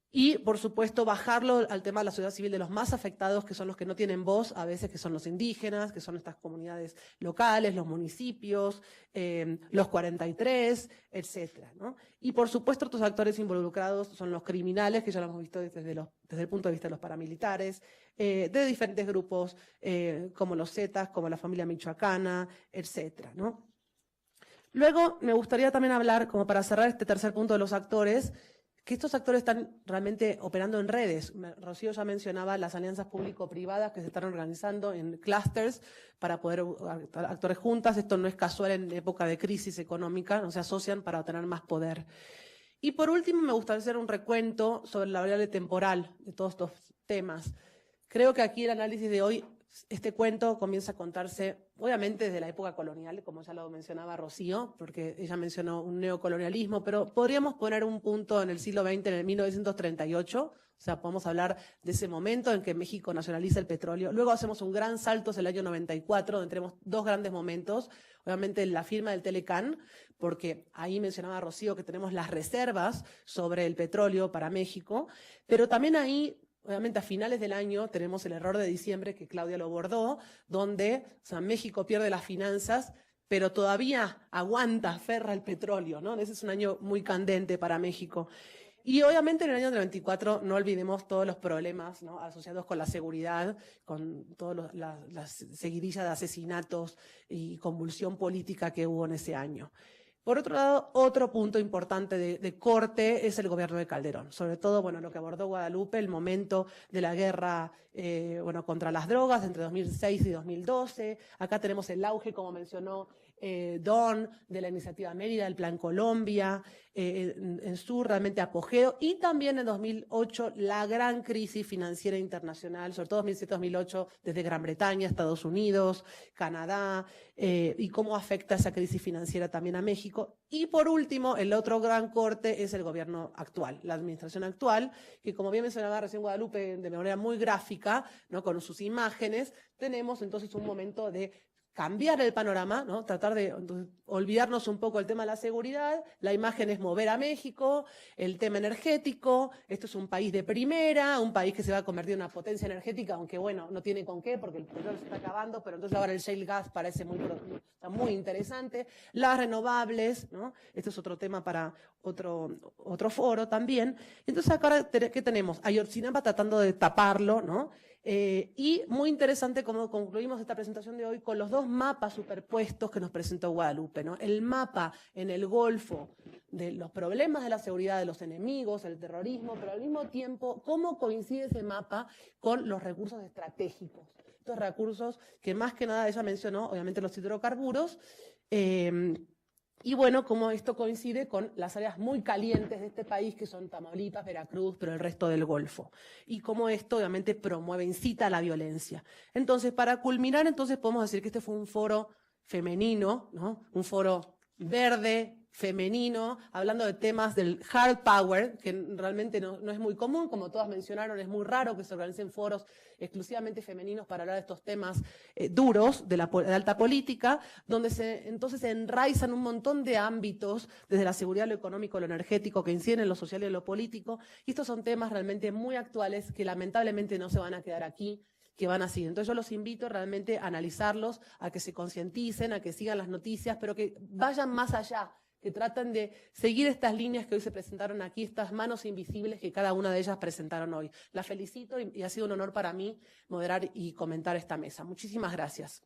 Y, por supuesto, bajarlo al tema de la sociedad civil de los más afectados, que son los que no tienen voz, a veces que son los indígenas, que son estas comunidades locales, los municipios, los 43, etcétera, ¿no? Y, por supuesto, otros actores involucrados son los criminales, que ya lo hemos visto desde el punto de vista de los paramilitares, de diferentes grupos, como los Zetas, como la familia michoacana, etcétera, ¿no? Luego, me gustaría también hablar, como para cerrar este tercer punto de los actores, que estos actores están realmente operando en redes. Rocío ya mencionaba las alianzas público-privadas que se están organizando en clústeres para poder actuar juntas. Esto no es casual en época de crisis económica, no se asocian para obtener más poder. Y por último, me gustaría hacer un recuento sobre la variable temporal de todos estos temas. Creo que aquí el análisis de hoy, este cuento comienza a contarse, obviamente, desde la época colonial, como ya lo mencionaba Rocío, porque ella mencionó un neocolonialismo, pero podríamos poner un punto en el siglo XX, en el 1938, o sea, podemos hablar de ese momento en que México nacionaliza el petróleo. Luego hacemos un gran salto hacia el año 94, donde tenemos dos grandes momentos, obviamente la firma del Telecán, porque ahí mencionaba Rocío que tenemos las reservas sobre el petróleo para México, pero también ahí, obviamente a finales del año tenemos el error de diciembre que Claudia lo abordó, donde México pierde las finanzas, pero todavía aguanta, aferra el petróleo, ¿no? Ese es un año muy candente para México. Y obviamente en el año 94 no olvidemos todos los problemas, ¿no?, asociados con la seguridad, con todas las seguidillas de asesinatos y convulsión política que hubo en ese año. Por otro lado, otro punto importante de corte es el gobierno de Calderón. Sobre todo, bueno, lo que abordó Guadalupe, el momento de la guerra contra las drogas entre 2006 y 2012. Acá tenemos el auge, como mencionó Don, de la iniciativa Mérida, el Plan Colombia, en su realmente apogeo. Y también en 2008, la gran crisis financiera internacional, sobre todo 2007-2008, desde Gran Bretaña, Estados Unidos, Canadá, y cómo afecta esa crisis financiera también a México. Y por último, el otro gran corte es el gobierno actual, la administración actual, que como bien mencionaba recién Guadalupe, de manera muy gráfica, ¿no?, con sus imágenes, tenemos entonces un momento de cambiar el panorama, ¿no?, tratar de olvidarnos un poco del tema de la seguridad. La imagen es mover a México, el tema energético. Esto es un país de primera, un país que se va a convertir en una potencia energética, aunque bueno, no tiene con qué porque el petróleo se está acabando, pero entonces ahora el shale gas parece muy interesante. Las renovables, ¿no? Este es otro tema para otro foro también. Entonces acá, ¿qué tenemos? Ayotzinapa tratando de taparlo, ¿no? Y muy interesante como concluimos esta presentación de hoy con los dos mapas superpuestos que nos presentó Guadalupe, ¿no? El mapa en el Golfo de los problemas de la seguridad, de los enemigos, el terrorismo, pero al mismo tiempo, cómo coincide ese mapa con los recursos estratégicos. Estos recursos que más que nada ella mencionó, obviamente los hidrocarburos, y bueno, como esto coincide con las áreas muy calientes de este país, que son Tamaulipas, Veracruz, pero el resto del Golfo. Y cómo esto obviamente promueve, incita a la violencia. Entonces, para culminar, entonces podemos decir que este fue un foro femenino, ¿no?, un foro verde, femenino, hablando de temas del hard power, que realmente no es muy común, como todas mencionaron, es muy raro que se organicen foros exclusivamente femeninos para hablar de estos temas duros de alta política, donde entonces se enraizan un montón de ámbitos, desde la seguridad, lo económico, lo energético, que inciden en lo social y en lo político, y estos son temas realmente muy actuales que lamentablemente no se van a quedar aquí, que van a seguir. Entonces yo los invito realmente a analizarlos, a que se concienticen, a que sigan las noticias, pero que vayan más allá, que tratan de seguir estas líneas que hoy se presentaron aquí, estas manos invisibles que cada una de ellas presentaron hoy. Las felicito y ha sido un honor para mí moderar y comentar esta mesa. Muchísimas gracias.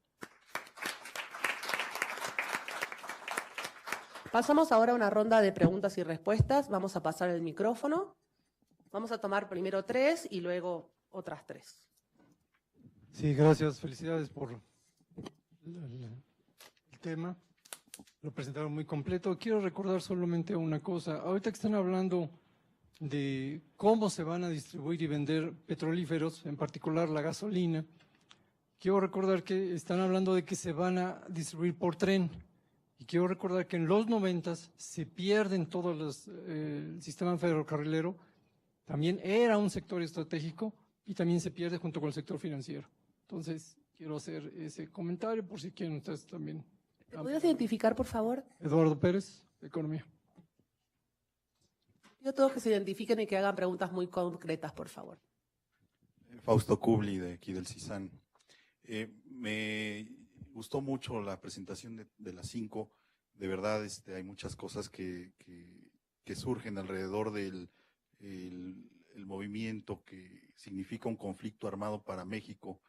Pasamos ahora a una ronda de preguntas y respuestas. Vamos a pasar el micrófono. Vamos a tomar primero 3 y luego otras 3. Sí, gracias. Felicidades por el tema. Lo presentaron muy completo. Quiero recordar solamente una cosa. Ahorita que están hablando de cómo se van a distribuir y vender petrolíferos, en particular la gasolina, quiero recordar que están hablando de que se van a distribuir por tren. Y quiero recordar que en los 90s se pierden todos el sistema ferrocarrilero. También era un sector estratégico y también se pierde junto con el sector financiero. Entonces, quiero hacer ese comentario por si quieren ustedes también. ¿Te podrías identificar, por favor? Eduardo Pérez, Economía. Pido a todos que se identifiquen y que hagan preguntas muy concretas, por favor. Fausto Kubli, de aquí del CISAN. Me gustó mucho la presentación de las 5. De verdad, hay muchas cosas que surgen alrededor del el movimiento que significa un conflicto armado para México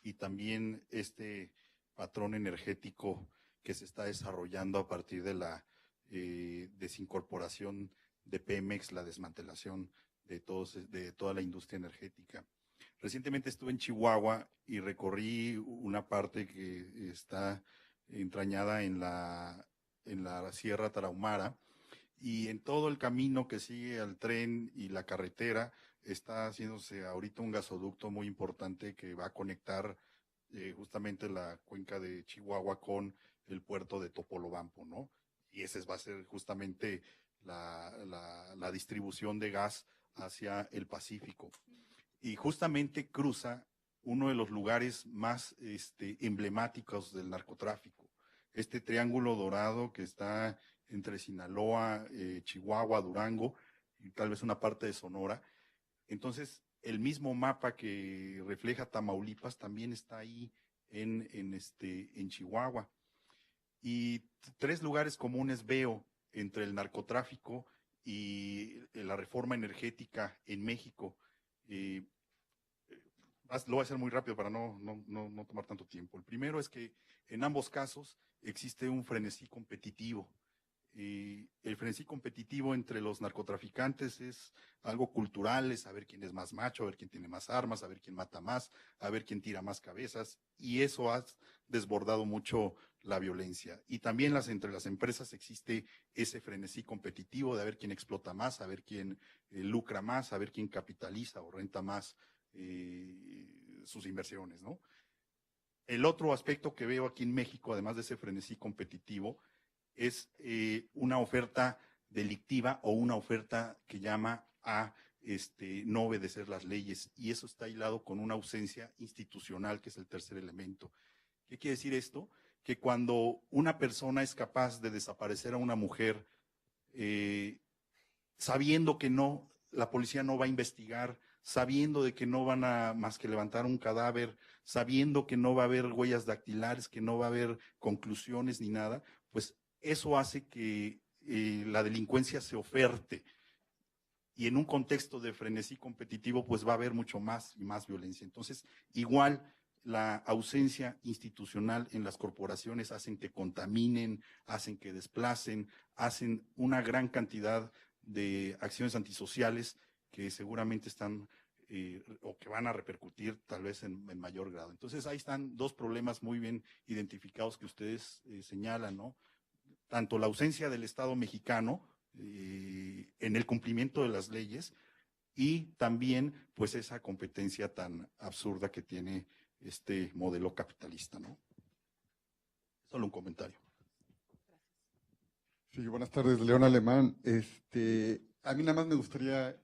y también este patrón energético que se está desarrollando a partir de la desincorporación de Pemex, la desmantelación de toda la industria energética. Recientemente estuve en Chihuahua y recorrí una parte que está entrañada en la Sierra Tarahumara, y en todo el camino que sigue al tren y la carretera está haciéndose ahorita un gasoducto muy importante que va a conectar justamente la cuenca de Chihuahua con el puerto de Topolobampo, ¿no? Y ese va a ser justamente la distribución de gas hacia el Pacífico. Y justamente cruza uno de los lugares más emblemáticos del narcotráfico. Este triángulo dorado que está entre Sinaloa, Chihuahua, Durango y tal vez una parte de Sonora. Entonces, el mismo mapa que refleja Tamaulipas también está ahí en Chihuahua. Y 3 lugares comunes veo entre el narcotráfico y la reforma energética en México. Lo voy a hacer muy rápido para no tomar tanto tiempo. El primero es que en ambos casos existe un frenesí competitivo. El frenesí competitivo entre los narcotraficantes es algo cultural, es saber quién es más macho, a ver quién tiene más armas, a ver quién mata más, a ver quién tira más cabezas, y eso ha desbordado mucho la violencia. Y también entre las empresas existe ese frenesí competitivo de a ver quién explota más, a ver quién lucra más, a ver quién capitaliza o renta más sus inversiones, ¿no? El otro aspecto que veo aquí en México, además de ese frenesí competitivo, es una oferta delictiva o una oferta que llama a no obedecer las leyes, y eso está hilado con una ausencia institucional, que es el tercer elemento. ¿Qué quiere decir esto? Que cuando una persona es capaz de desaparecer a una mujer, sabiendo que la policía no va a investigar, sabiendo de que no van a más que levantar un cadáver, sabiendo que no va a haber huellas dactilares, que no va a haber conclusiones ni nada, pues eso hace que la delincuencia se oferte. Y en un contexto de frenesí competitivo, pues va a haber mucho más y más violencia. Entonces, igual la ausencia institucional en las corporaciones hacen que contaminen, hacen que desplacen, hacen una gran cantidad de acciones antisociales que seguramente están o que van a repercutir tal vez en mayor grado. Entonces ahí están 2 problemas muy bien identificados que ustedes señalan, ¿no? Tanto la ausencia del Estado mexicano en el cumplimiento de las leyes y también pues esa competencia tan absurda que tiene este modelo capitalista, ¿no? Solo un comentario. Sí, buenas tardes, León Alemán. A mí nada más me gustaría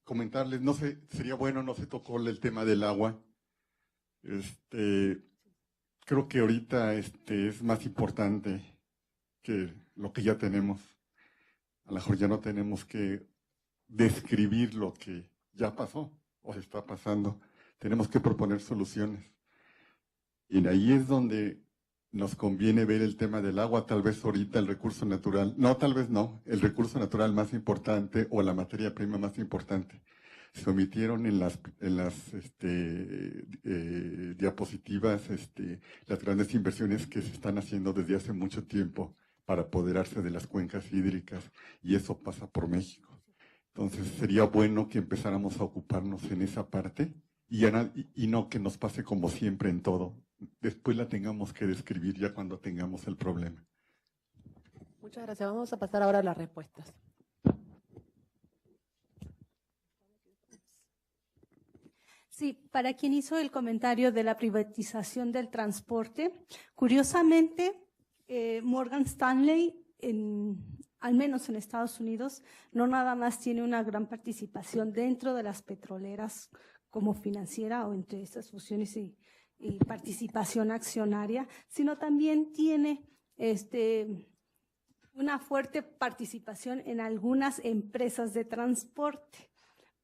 comentarles, no sé, sería bueno, no se tocó el tema del agua. Creo que ahorita es más importante que lo que ya tenemos. A lo mejor ya no tenemos que describir lo que ya pasó o se está pasando. Tenemos que proponer soluciones. Y ahí es donde nos conviene ver el tema del agua, tal vez ahorita el recurso natural, no, tal vez no, el recurso natural más importante o la materia prima más importante. Se omitieron en las diapositivas las grandes inversiones que se están haciendo desde hace mucho tiempo para apoderarse de las cuencas hídricas, y eso pasa por México. Entonces sería bueno que empezáramos a ocuparnos en esa parte y no que nos pase como siempre en todo. Después la tengamos que describir ya cuando tengamos el problema. Muchas gracias. Vamos a pasar ahora a las respuestas. Sí, para quien hizo el comentario de la privatización del transporte, curiosamente, Morgan Stanley, al menos en Estados Unidos, no nada más tiene una gran participación dentro de las petroleras como financiera o entre estas fusiones y participación accionaria, sino también tiene una fuerte participación en algunas empresas de transporte.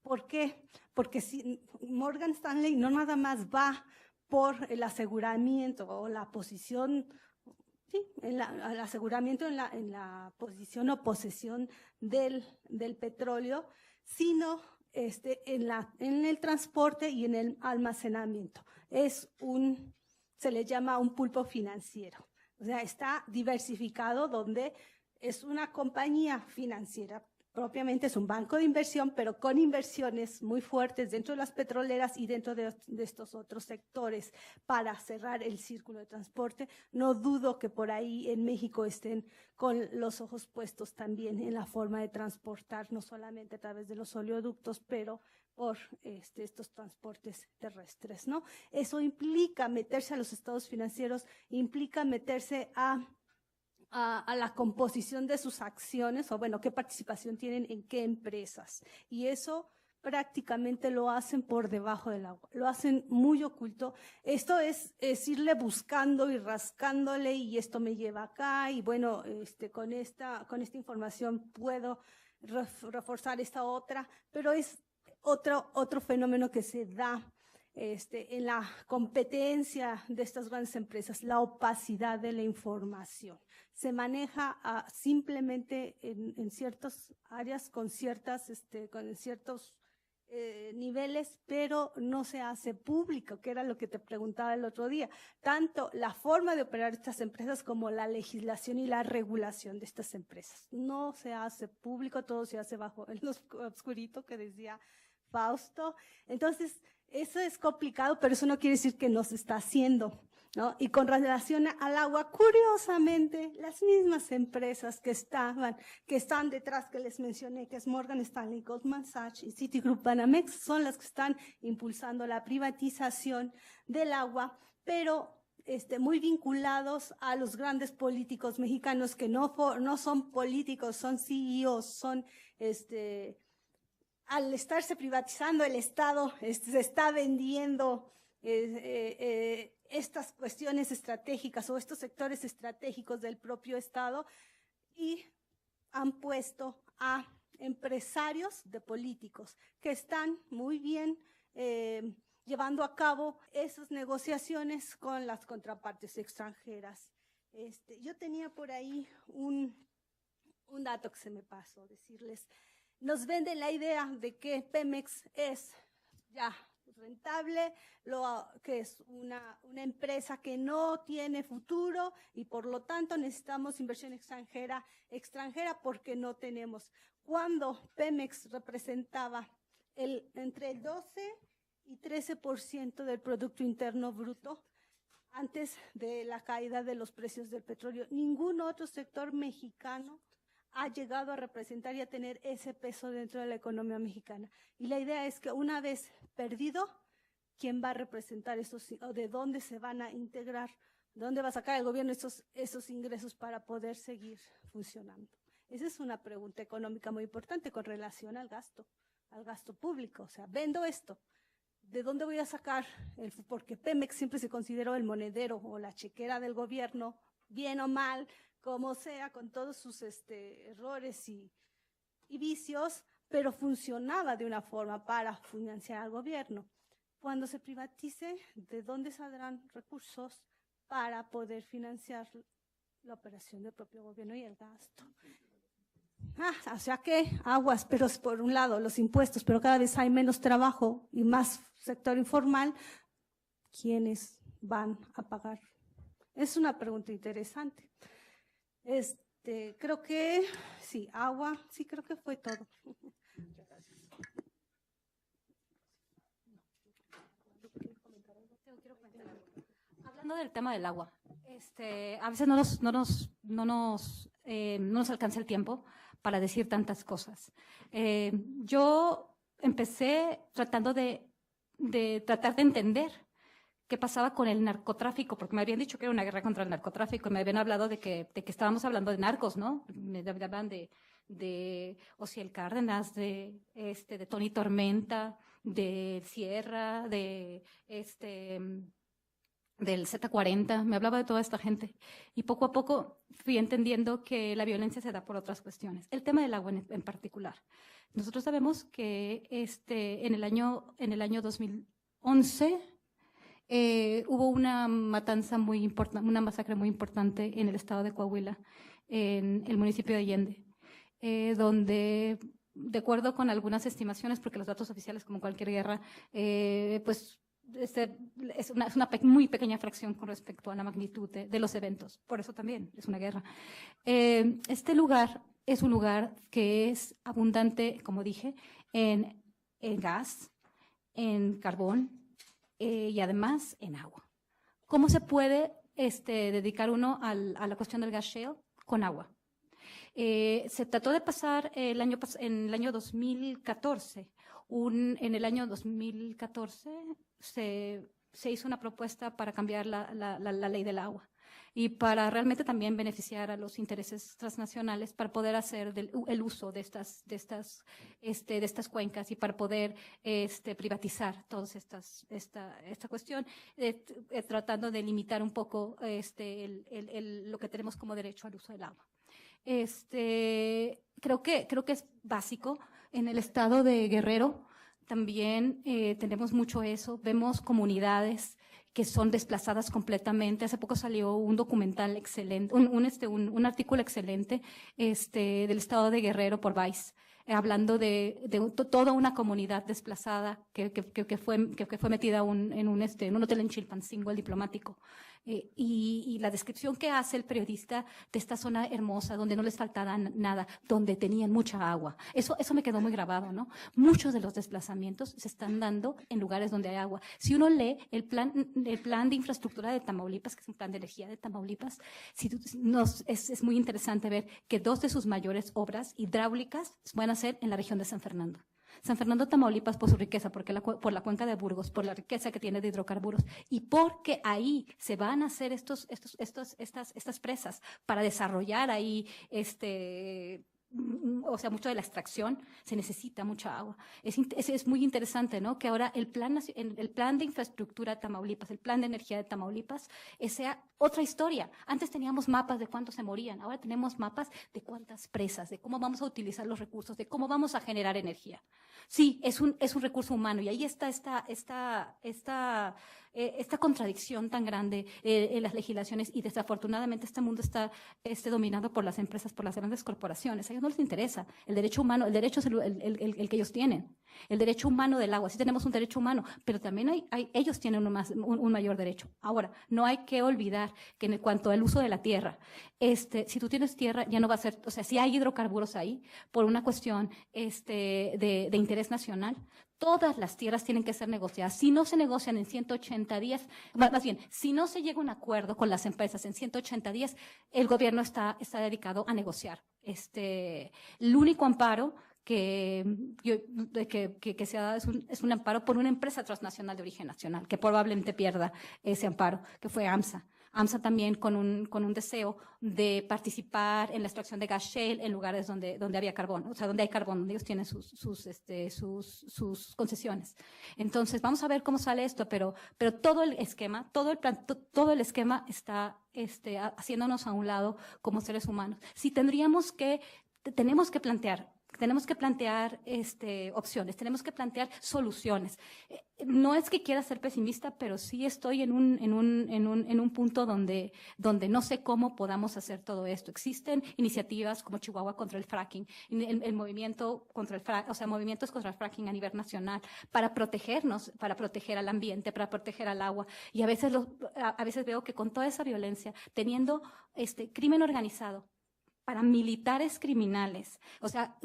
¿Por qué? Porque si Morgan Stanley no nada más va por el aseguramiento o la posición, sí, el aseguramiento en la posición o posesión del petróleo, sino en el transporte y en el almacenamiento. Se le llama un pulpo financiero. O sea, está diversificado donde es una compañía financiera, propiamente es un banco de inversión, pero con inversiones muy fuertes dentro de las petroleras y dentro de estos otros sectores para cerrar el círculo de transporte. No dudo que por ahí en México estén con los ojos puestos también en la forma de transportar, no solamente a través de los oleoductos, pero por estos transportes terrestres, ¿no? Eso implica meterse a los estados financieros, implica meterse a la composición de sus acciones, o bueno, qué participación tienen en qué empresas. Y eso prácticamente lo hacen por debajo del agua, lo hacen muy oculto. Esto es irle buscando y rascándole, y esto me lleva acá, y bueno, con esta información puedo reforzar esta otra, pero es otro fenómeno que se da en la competencia de estas grandes empresas, la opacidad de la información. Se maneja simplemente en ciertas áreas con ciertos niveles, pero no se hace público, que era lo que te preguntaba el otro día. Tanto la forma de operar estas empresas como la legislación y la regulación de estas empresas. No se hace público, todo se hace bajo el oscurito que decía Fausto. Entonces, eso es complicado, pero eso no quiere decir que no se está haciendo, ¿no? Y con relación al agua, curiosamente, las mismas empresas que están detrás, que les mencioné, que es Morgan Stanley, Goldman Sachs y Citigroup Banamex, son las que están impulsando la privatización del agua, pero muy vinculados a los grandes políticos mexicanos que no son políticos, son CEOs, son al estarse privatizando el Estado, se está vendiendo estas cuestiones estratégicas o estos sectores estratégicos del propio Estado, y han puesto a empresarios de políticos que están muy bien llevando a cabo esas negociaciones con las contrapartes extranjeras. Yo tenía por ahí un dato que se me pasó decirles. Nos venden la idea de que Pemex es ya rentable, que es una empresa que no tiene futuro y por lo tanto necesitamos inversión extranjera porque no tenemos. Cuando Pemex representaba entre el 12 y 13% del Producto Interno Bruto, antes de la caída de los precios del petróleo, ningún otro sector mexicano ha llegado a representar y a tener ese peso dentro de la economía mexicana. Y la idea es que una vez perdido, ¿quién va a representar esos, o de dónde se van a integrar, dónde va a sacar el gobierno esos ingresos para poder seguir funcionando? Esa es una pregunta económica muy importante con relación al gasto público. O sea, vendo esto, ¿de dónde voy a sacar? Porque Pemex siempre se consideró el monedero o la chequera del gobierno, bien o mal, como sea, con todos sus errores y vicios, pero funcionaba de una forma para financiar al gobierno. Cuando se privatice, ¿de dónde saldrán recursos para poder financiar la operación del propio gobierno y el gasto? O sea que aguas, pero por un lado los impuestos, pero cada vez hay menos trabajo y más sector informal, ¿quiénes van a pagar? Es una pregunta interesante. Creo que sí, agua, sí, creo que fue todo. Hablando del tema del agua, a veces no nos alcanza el tiempo para decir tantas cosas. Yo empecé tratando de tratar de entender qué pasaba con el narcotráfico, porque me habían dicho que era una guerra contra el narcotráfico, y me habían hablado de que estábamos hablando de narcos, ¿no? Me hablaban de Osiel Cárdenas, de Tony Tormenta, de Sierra, de del Z40, me hablaba de toda esta gente. Y poco a poco fui entendiendo que la violencia se da por otras cuestiones. El tema del agua en particular. Nosotros sabemos que en el año 2011 hubo una matanza muy importante, una masacre muy importante en el estado de Coahuila, en el municipio de Allende, donde, de acuerdo con algunas estimaciones, porque los datos oficiales, como cualquier guerra, pues es una muy pequeña fracción con respecto a la magnitud de los eventos. Por eso también es una guerra. Este lugar es un lugar que es abundante, como dije, en gas, en carbón y además en agua. ¿Cómo se puede dedicar uno a la cuestión del gas shale? Con agua. Se trató de pasar en el año 2014. En el año 2014 se hizo una propuesta para cambiar la ley del agua y para realmente también beneficiar a los intereses transnacionales para poder hacer el uso de estas cuencas y para poder privatizar toda esta cuestión, tratando de limitar un poco lo que tenemos como derecho al uso del agua. Creo que es básico. En el estado de Guerrero también tenemos mucho eso. Vemos comunidades que son desplazadas completamente. Hace poco salió un documental excelente, un artículo excelente del estado de Guerrero por Vice, hablando de toda una comunidad desplazada que fue metida en un hotel en Chilpancingo, el diplomático. Y la descripción que hace el periodista de esta zona hermosa, donde no les faltaba nada, donde tenían mucha agua. Eso me quedó muy grabado, ¿no? Muchos de los desplazamientos se están dando en lugares donde hay agua. Si uno lee el plan de infraestructura de Tamaulipas, que es un plan de energía de Tamaulipas, es muy interesante ver que 2 de sus mayores obras hidráulicas van a ser en la región de San Fernando. San Fernando, Tamaulipas, por su riqueza, por la cuenca de Burgos, por la riqueza que tiene de hidrocarburos y porque ahí se van a hacer estas presas para desarrollar ahí o sea, mucho de la extracción, se necesita mucha agua. Es muy interesante, ¿no? Que ahora el plan de infraestructura de Tamaulipas, el plan de energía de Tamaulipas, sea otra historia. Antes teníamos mapas de cuántos se morían, ahora tenemos mapas de cuántas presas, de cómo vamos a utilizar los recursos, de cómo vamos a generar energía. Sí, es un recurso humano y ahí está esta contradicción tan grande en las legislaciones y desafortunadamente este mundo está dominado por las empresas, por las grandes corporaciones. A ellos no les interesa el derecho humano, el derecho es el que ellos tienen, el derecho humano del agua. Sí tenemos un derecho humano, pero también ellos tienen un mayor derecho. Ahora, no hay que olvidar que en cuanto al uso de la tierra, si tú tienes tierra ya no va a ser, o sea, si hay hidrocarburos ahí por una cuestión de interés nacional, todas las tierras tienen que ser negociadas. Si no se negocian en 180 días, más bien, si no se llega a un acuerdo con las empresas en 180 días, el gobierno está dedicado a negociar. El único amparo que se ha dado es un amparo por una empresa transnacional de origen nacional, que probablemente pierda ese amparo, que fue AMSA. AMSA también con un deseo de participar en la extracción de gas shale en lugares donde había carbón, o sea, donde hay carbón, donde ellos tienen sus concesiones. Entonces, vamos a ver cómo sale esto, pero todo el esquema, todo el esquema está haciéndonos a un lado como seres humanos. Si tenemos que plantear opciones, tenemos que plantear soluciones. No es que quiera ser pesimista, pero sí estoy en un punto donde no sé cómo podamos hacer todo esto. Existen iniciativas como Chihuahua contra el fracking, el movimiento movimientos contra el fracking a nivel nacional para protegernos, para proteger al ambiente, para proteger al agua. Y a veces veo que con toda esa violencia, teniendo crimen organizado, paramilitares criminales, o sea,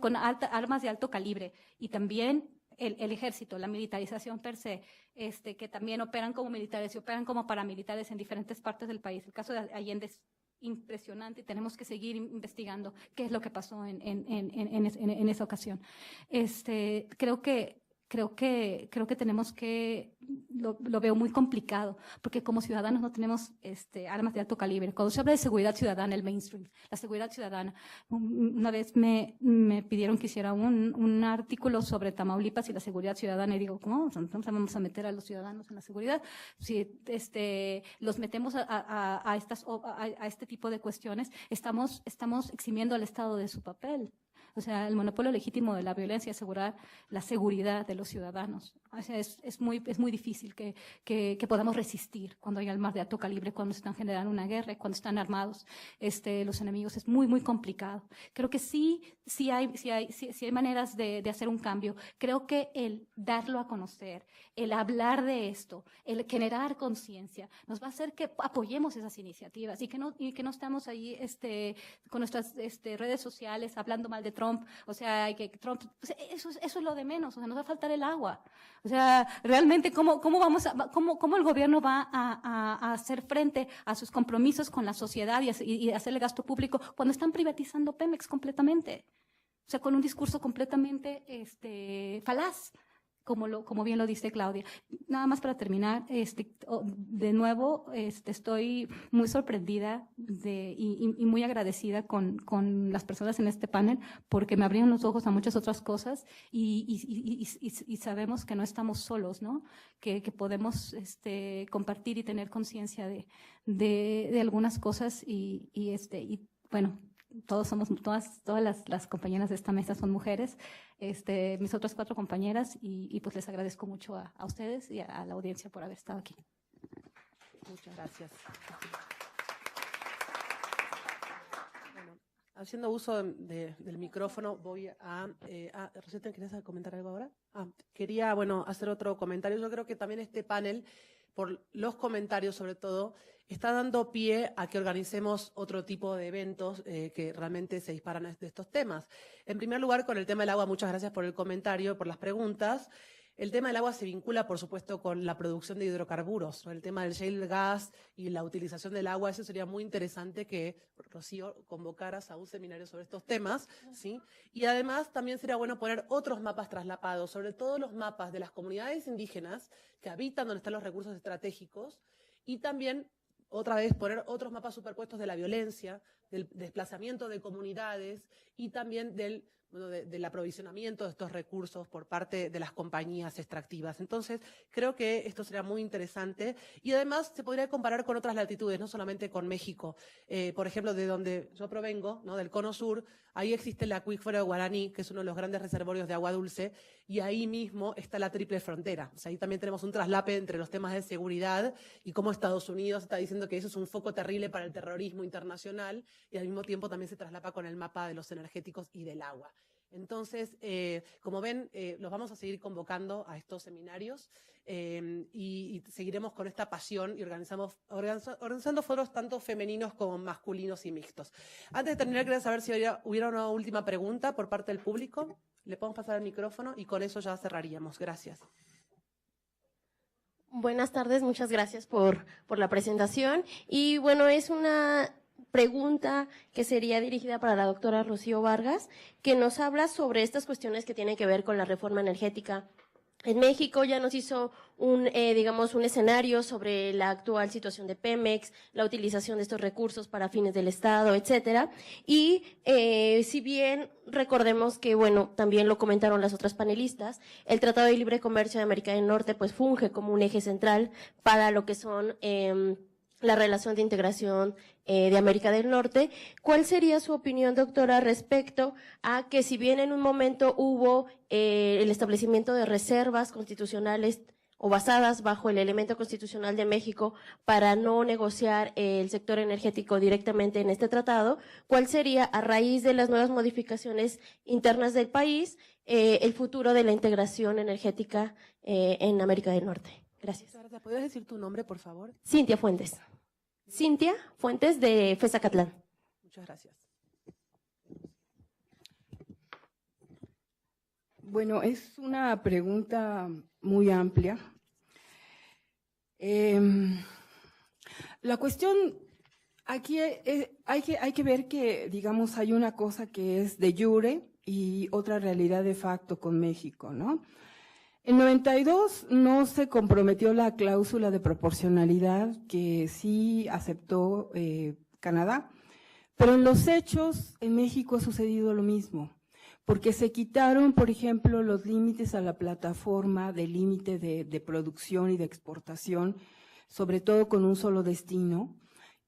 con armas de alto calibre y también el ejército, la militarización per se, que también operan como militares y operan como paramilitares en diferentes partes del país. El caso de Allende es impresionante y tenemos que seguir investigando qué es lo que pasó en esa ocasión. Creo que creo que tenemos que, lo veo muy complicado, porque como ciudadanos no tenemos armas de alto calibre. Cuando se habla de seguridad ciudadana, el mainstream, la seguridad ciudadana, una vez me pidieron que hiciera un artículo sobre Tamaulipas y la seguridad ciudadana, y digo, ¿cómo? Entonces vamos a meter a los ciudadanos en la seguridad. Si los metemos a este tipo de cuestiones, estamos eximiendo al Estado de su papel. O sea, el monopolio legítimo de la violencia, asegurar la seguridad de los ciudadanos. O sea, es muy difícil que podamos resistir cuando hay armas de alto calibre, cuando se están generando una guerra, cuando están armados los enemigos. Es muy complicado. Creo que sí hay maneras de hacer un cambio. Creo que el darlo a conocer, el hablar de esto, el generar conciencia, nos va a hacer que apoyemos esas iniciativas y que no estamos ahí con nuestras redes sociales hablando mal de Trump. O sea, que Trump, pues eso es lo de menos. O sea, nos va a faltar el agua. O sea, realmente, ¿cómo el gobierno va a hacer frente a sus compromisos con la sociedad y hacerle gasto público cuando están privatizando Pemex completamente? O sea, con un discurso completamente falaz, como bien lo dice Claudia. Nada más para terminar, de nuevo, estoy muy sorprendida y muy agradecida con las personas en este panel, porque me abrieron los ojos a muchas otras cosas y sabemos que no estamos solos, ¿no? Que podemos compartir y tener conciencia de algunas cosas y bueno, todas las compañeras de esta mesa son mujeres, mis otras 4 compañeras, y pues les agradezco mucho a ustedes y a la audiencia por haber estado aquí. Muchas gracias. Bueno, haciendo uso del micrófono, voy a Rosita, ¿querías comentar algo ahora? Quería, hacer otro comentario. Yo creo que también este panel, por los comentarios sobre todo, está dando pie a que organicemos otro tipo de eventos que realmente se disparan de estos temas. En primer lugar, con el tema del agua, muchas gracias por el comentario, por las preguntas. El tema del agua se vincula, por supuesto, con la producción de hidrocarburos, ¿no? El tema del shale gas y la utilización del agua. Eso sería muy interesante que, Rocío, convocaras a un seminario sobre estos temas, ¿sí? Y además también sería bueno poner otros mapas traslapados, sobre todo los mapas de las comunidades indígenas que habitan donde están los recursos estratégicos, y también otra vez poner otros mapas superpuestos de la violencia, del desplazamiento de comunidades y también del aprovisionamiento de estos recursos por parte de las compañías extractivas. Entonces, creo que esto sería muy interesante y además se podría comparar con otras latitudes, no solamente con México. Por ejemplo, de donde yo provengo, ¿no? Del Cono Sur, ahí existe el acuífero de Guaraní, que es uno de los grandes reservorios de agua dulce, y ahí mismo está la triple frontera. O sea, ahí también tenemos un traslape entre los temas de seguridad y cómo Estados Unidos está diciendo que eso es un foco terrible para el terrorismo internacional y al mismo tiempo también se traslapa con el mapa de los energéticos y del agua. Entonces, como ven, los vamos a seguir convocando a estos seminarios y seguiremos con esta pasión y organizando foros tanto femeninos como masculinos y mixtos. Antes de terminar, quería saber si hubiera una última pregunta por parte del público. Le podemos pasar el micrófono y con eso ya cerraríamos. Gracias. Buenas tardes, muchas gracias por la presentación. Y bueno, es una pregunta que sería dirigida para la doctora Rocío Vargas, que nos habla sobre estas cuestiones que tienen que ver con la reforma energética. En México ya nos hizo un escenario sobre la actual situación de Pemex, la utilización de estos recursos para fines del Estado, etcétera. Y si bien recordemos que, también lo comentaron las otras panelistas, el Tratado de Libre Comercio de América del Norte pues funge como un eje central para lo que son la relación de integración de América del Norte. ¿Cuál sería su opinión, doctora, respecto a que si bien en un momento hubo el establecimiento de reservas constitucionales o basadas bajo el elemento constitucional de México para no negociar el sector energético directamente en este tratado, cuál sería, a raíz de las nuevas modificaciones internas del país, el futuro de la integración energética en América del Norte? Gracias. ¿Podrías decir tu nombre, por favor? Cintia Fuentes. Cintia Fuentes, de FESACatlán. Muchas gracias. Bueno, es una pregunta muy amplia. La cuestión aquí hay que ver que, digamos, hay una cosa que es de jure y otra realidad de facto con México, ¿no? En 92 no se comprometió la cláusula de proporcionalidad que sí aceptó Canadá, pero en los hechos en México ha sucedido lo mismo, porque se quitaron, por ejemplo, los límites a la plataforma de límite de producción y de exportación, sobre todo con un solo destino.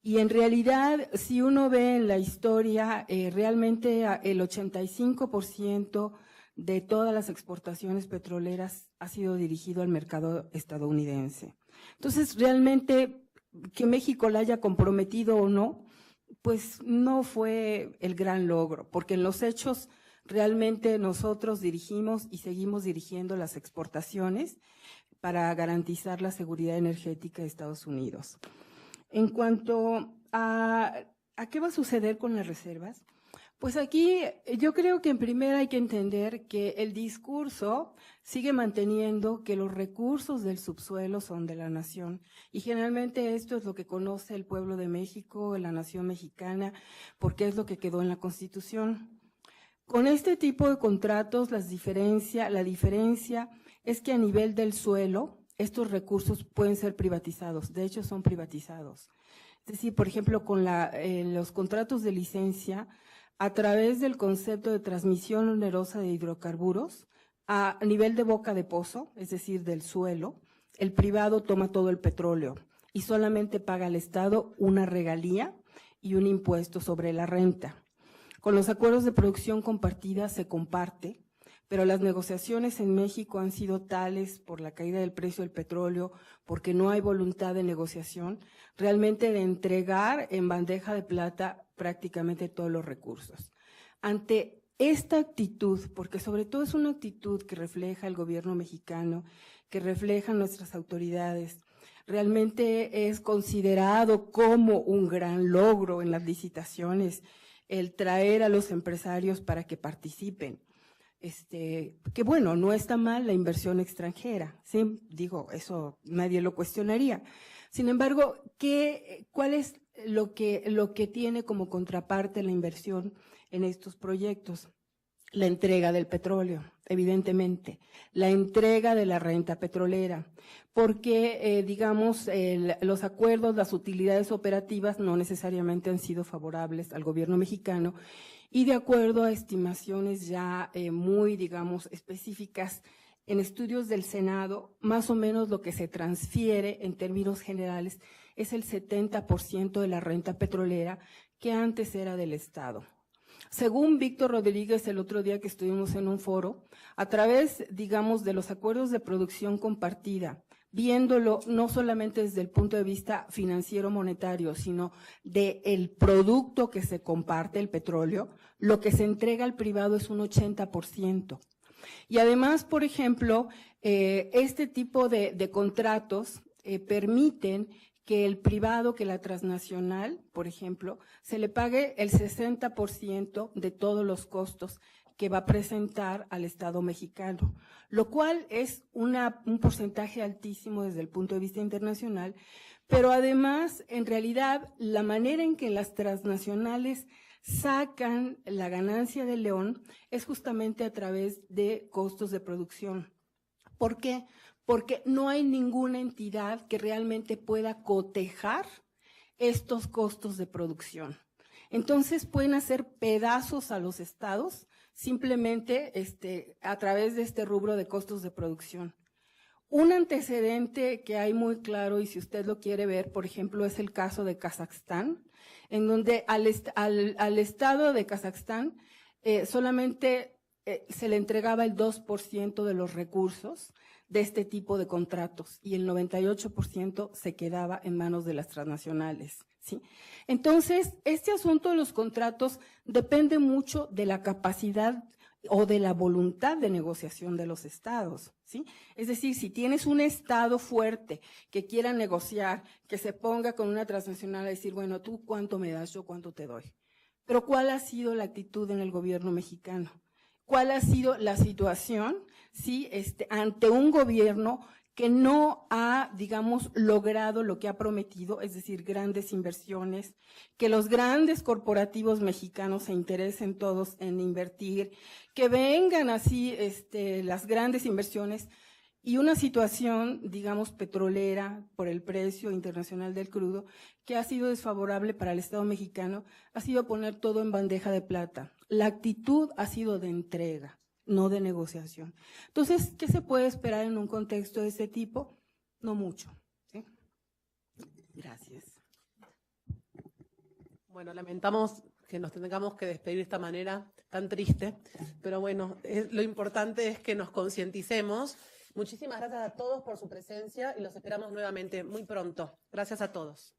Y en realidad, si uno ve en la historia, realmente el 85% de todas las exportaciones petroleras ha sido dirigido al mercado estadounidense. Entonces, realmente, que México la haya comprometido o no, pues no fue el gran logro, porque en los hechos realmente nosotros dirigimos y seguimos dirigiendo las exportaciones para garantizar la seguridad energética de Estados Unidos. En cuanto a qué va a suceder con las reservas, pues aquí yo creo que en primera hay que entender que el discurso sigue manteniendo que los recursos del subsuelo son de la nación, y generalmente esto es lo que conoce el pueblo de México, la nación mexicana, porque es lo que quedó en la Constitución. Con este tipo de contratos, la diferencia es que a nivel del suelo, estos recursos pueden ser privatizados, de hecho son privatizados. Es decir, por ejemplo, con los contratos de licencia, a través del concepto de transmisión onerosa de hidrocarburos, a nivel de boca de pozo, es decir, del suelo, el privado toma todo el petróleo y solamente paga al Estado una regalía y un impuesto sobre la renta. Con los acuerdos de producción compartida se comparte, pero las negociaciones en México han sido tales por la caída del precio del petróleo, porque no hay voluntad de negociación, realmente de entregar en bandeja de plata prácticamente todos los recursos. Ante esta actitud, porque sobre todo es una actitud que refleja el gobierno mexicano, que refleja nuestras autoridades, realmente es considerado como un gran logro en las licitaciones el traer a los empresarios para que participen. Que bueno, no está mal la inversión extranjera, ¿sí? Digo, eso nadie lo cuestionaría. Sin embargo, ¿cuál es lo que tiene como contraparte la inversión en estos proyectos? La entrega del petróleo, evidentemente, la entrega de la renta petrolera, porque, digamos, los acuerdos, las utilidades operativas no necesariamente han sido favorables al gobierno mexicano, y de acuerdo a estimaciones ya muy, digamos, específicas en estudios del Senado, más o menos lo que se transfiere en términos generales es el 70% de la renta petrolera que antes era del Estado. Según Víctor Rodríguez, el otro día que estuvimos en un foro, a través, digamos, de los acuerdos de producción compartida, viéndolo no solamente desde el punto de vista financiero monetario, sino del producto que se comparte, el petróleo, lo que se entrega al privado es un 80%. Y además, por ejemplo, este tipo de contratos permiten que el privado, que la transnacional, por ejemplo, se le pague el 60% de todos los costos que va a presentar al Estado mexicano, lo cual es un porcentaje altísimo desde el punto de vista internacional, pero además, en realidad, la manera en que las transnacionales sacan la ganancia de león es justamente a través de costos de producción. ¿Por qué? Porque no hay ninguna entidad que realmente pueda cotejar estos costos de producción. Entonces pueden hacer pedazos a los estados simplemente a través de este rubro de costos de producción. Un antecedente que hay muy claro, y si usted lo quiere ver, por ejemplo, es el caso de Kazajstán, en donde al Estado de Kazajstán solamente se le entregaba el 2% de los recursos de este tipo de contratos y el 98% se quedaba en manos de las transnacionales, ¿sí? Entonces, este asunto de los contratos depende mucho de la capacidad o de la voluntad de negociación de los estados, ¿sí? Es decir, si tienes un estado fuerte que quiera negociar, que se ponga con una transnacional a decir, bueno, tú cuánto me das, yo cuánto te doy. Pero ¿cuál ha sido la actitud en el gobierno mexicano? ¿Cuál ha sido la situación, sí, ante un gobierno que no ha, digamos, logrado lo que ha prometido, es decir, grandes inversiones, que los grandes corporativos mexicanos se interesen todos en invertir, que vengan así las grandes inversiones, y una situación, digamos, petrolera por el precio internacional del crudo, que ha sido desfavorable para el Estado mexicano, ha sido poner todo en bandeja de plata. La actitud ha sido de entrega, no de negociación. Entonces, ¿qué se puede esperar en un contexto de ese tipo? No mucho. ¿Sí? Gracias. Bueno, lamentamos que nos tengamos que despedir de esta manera tan triste, pero bueno, lo importante es que nos concienticemos. Muchísimas gracias a todos por su presencia y los esperamos nuevamente muy pronto. Gracias a todos.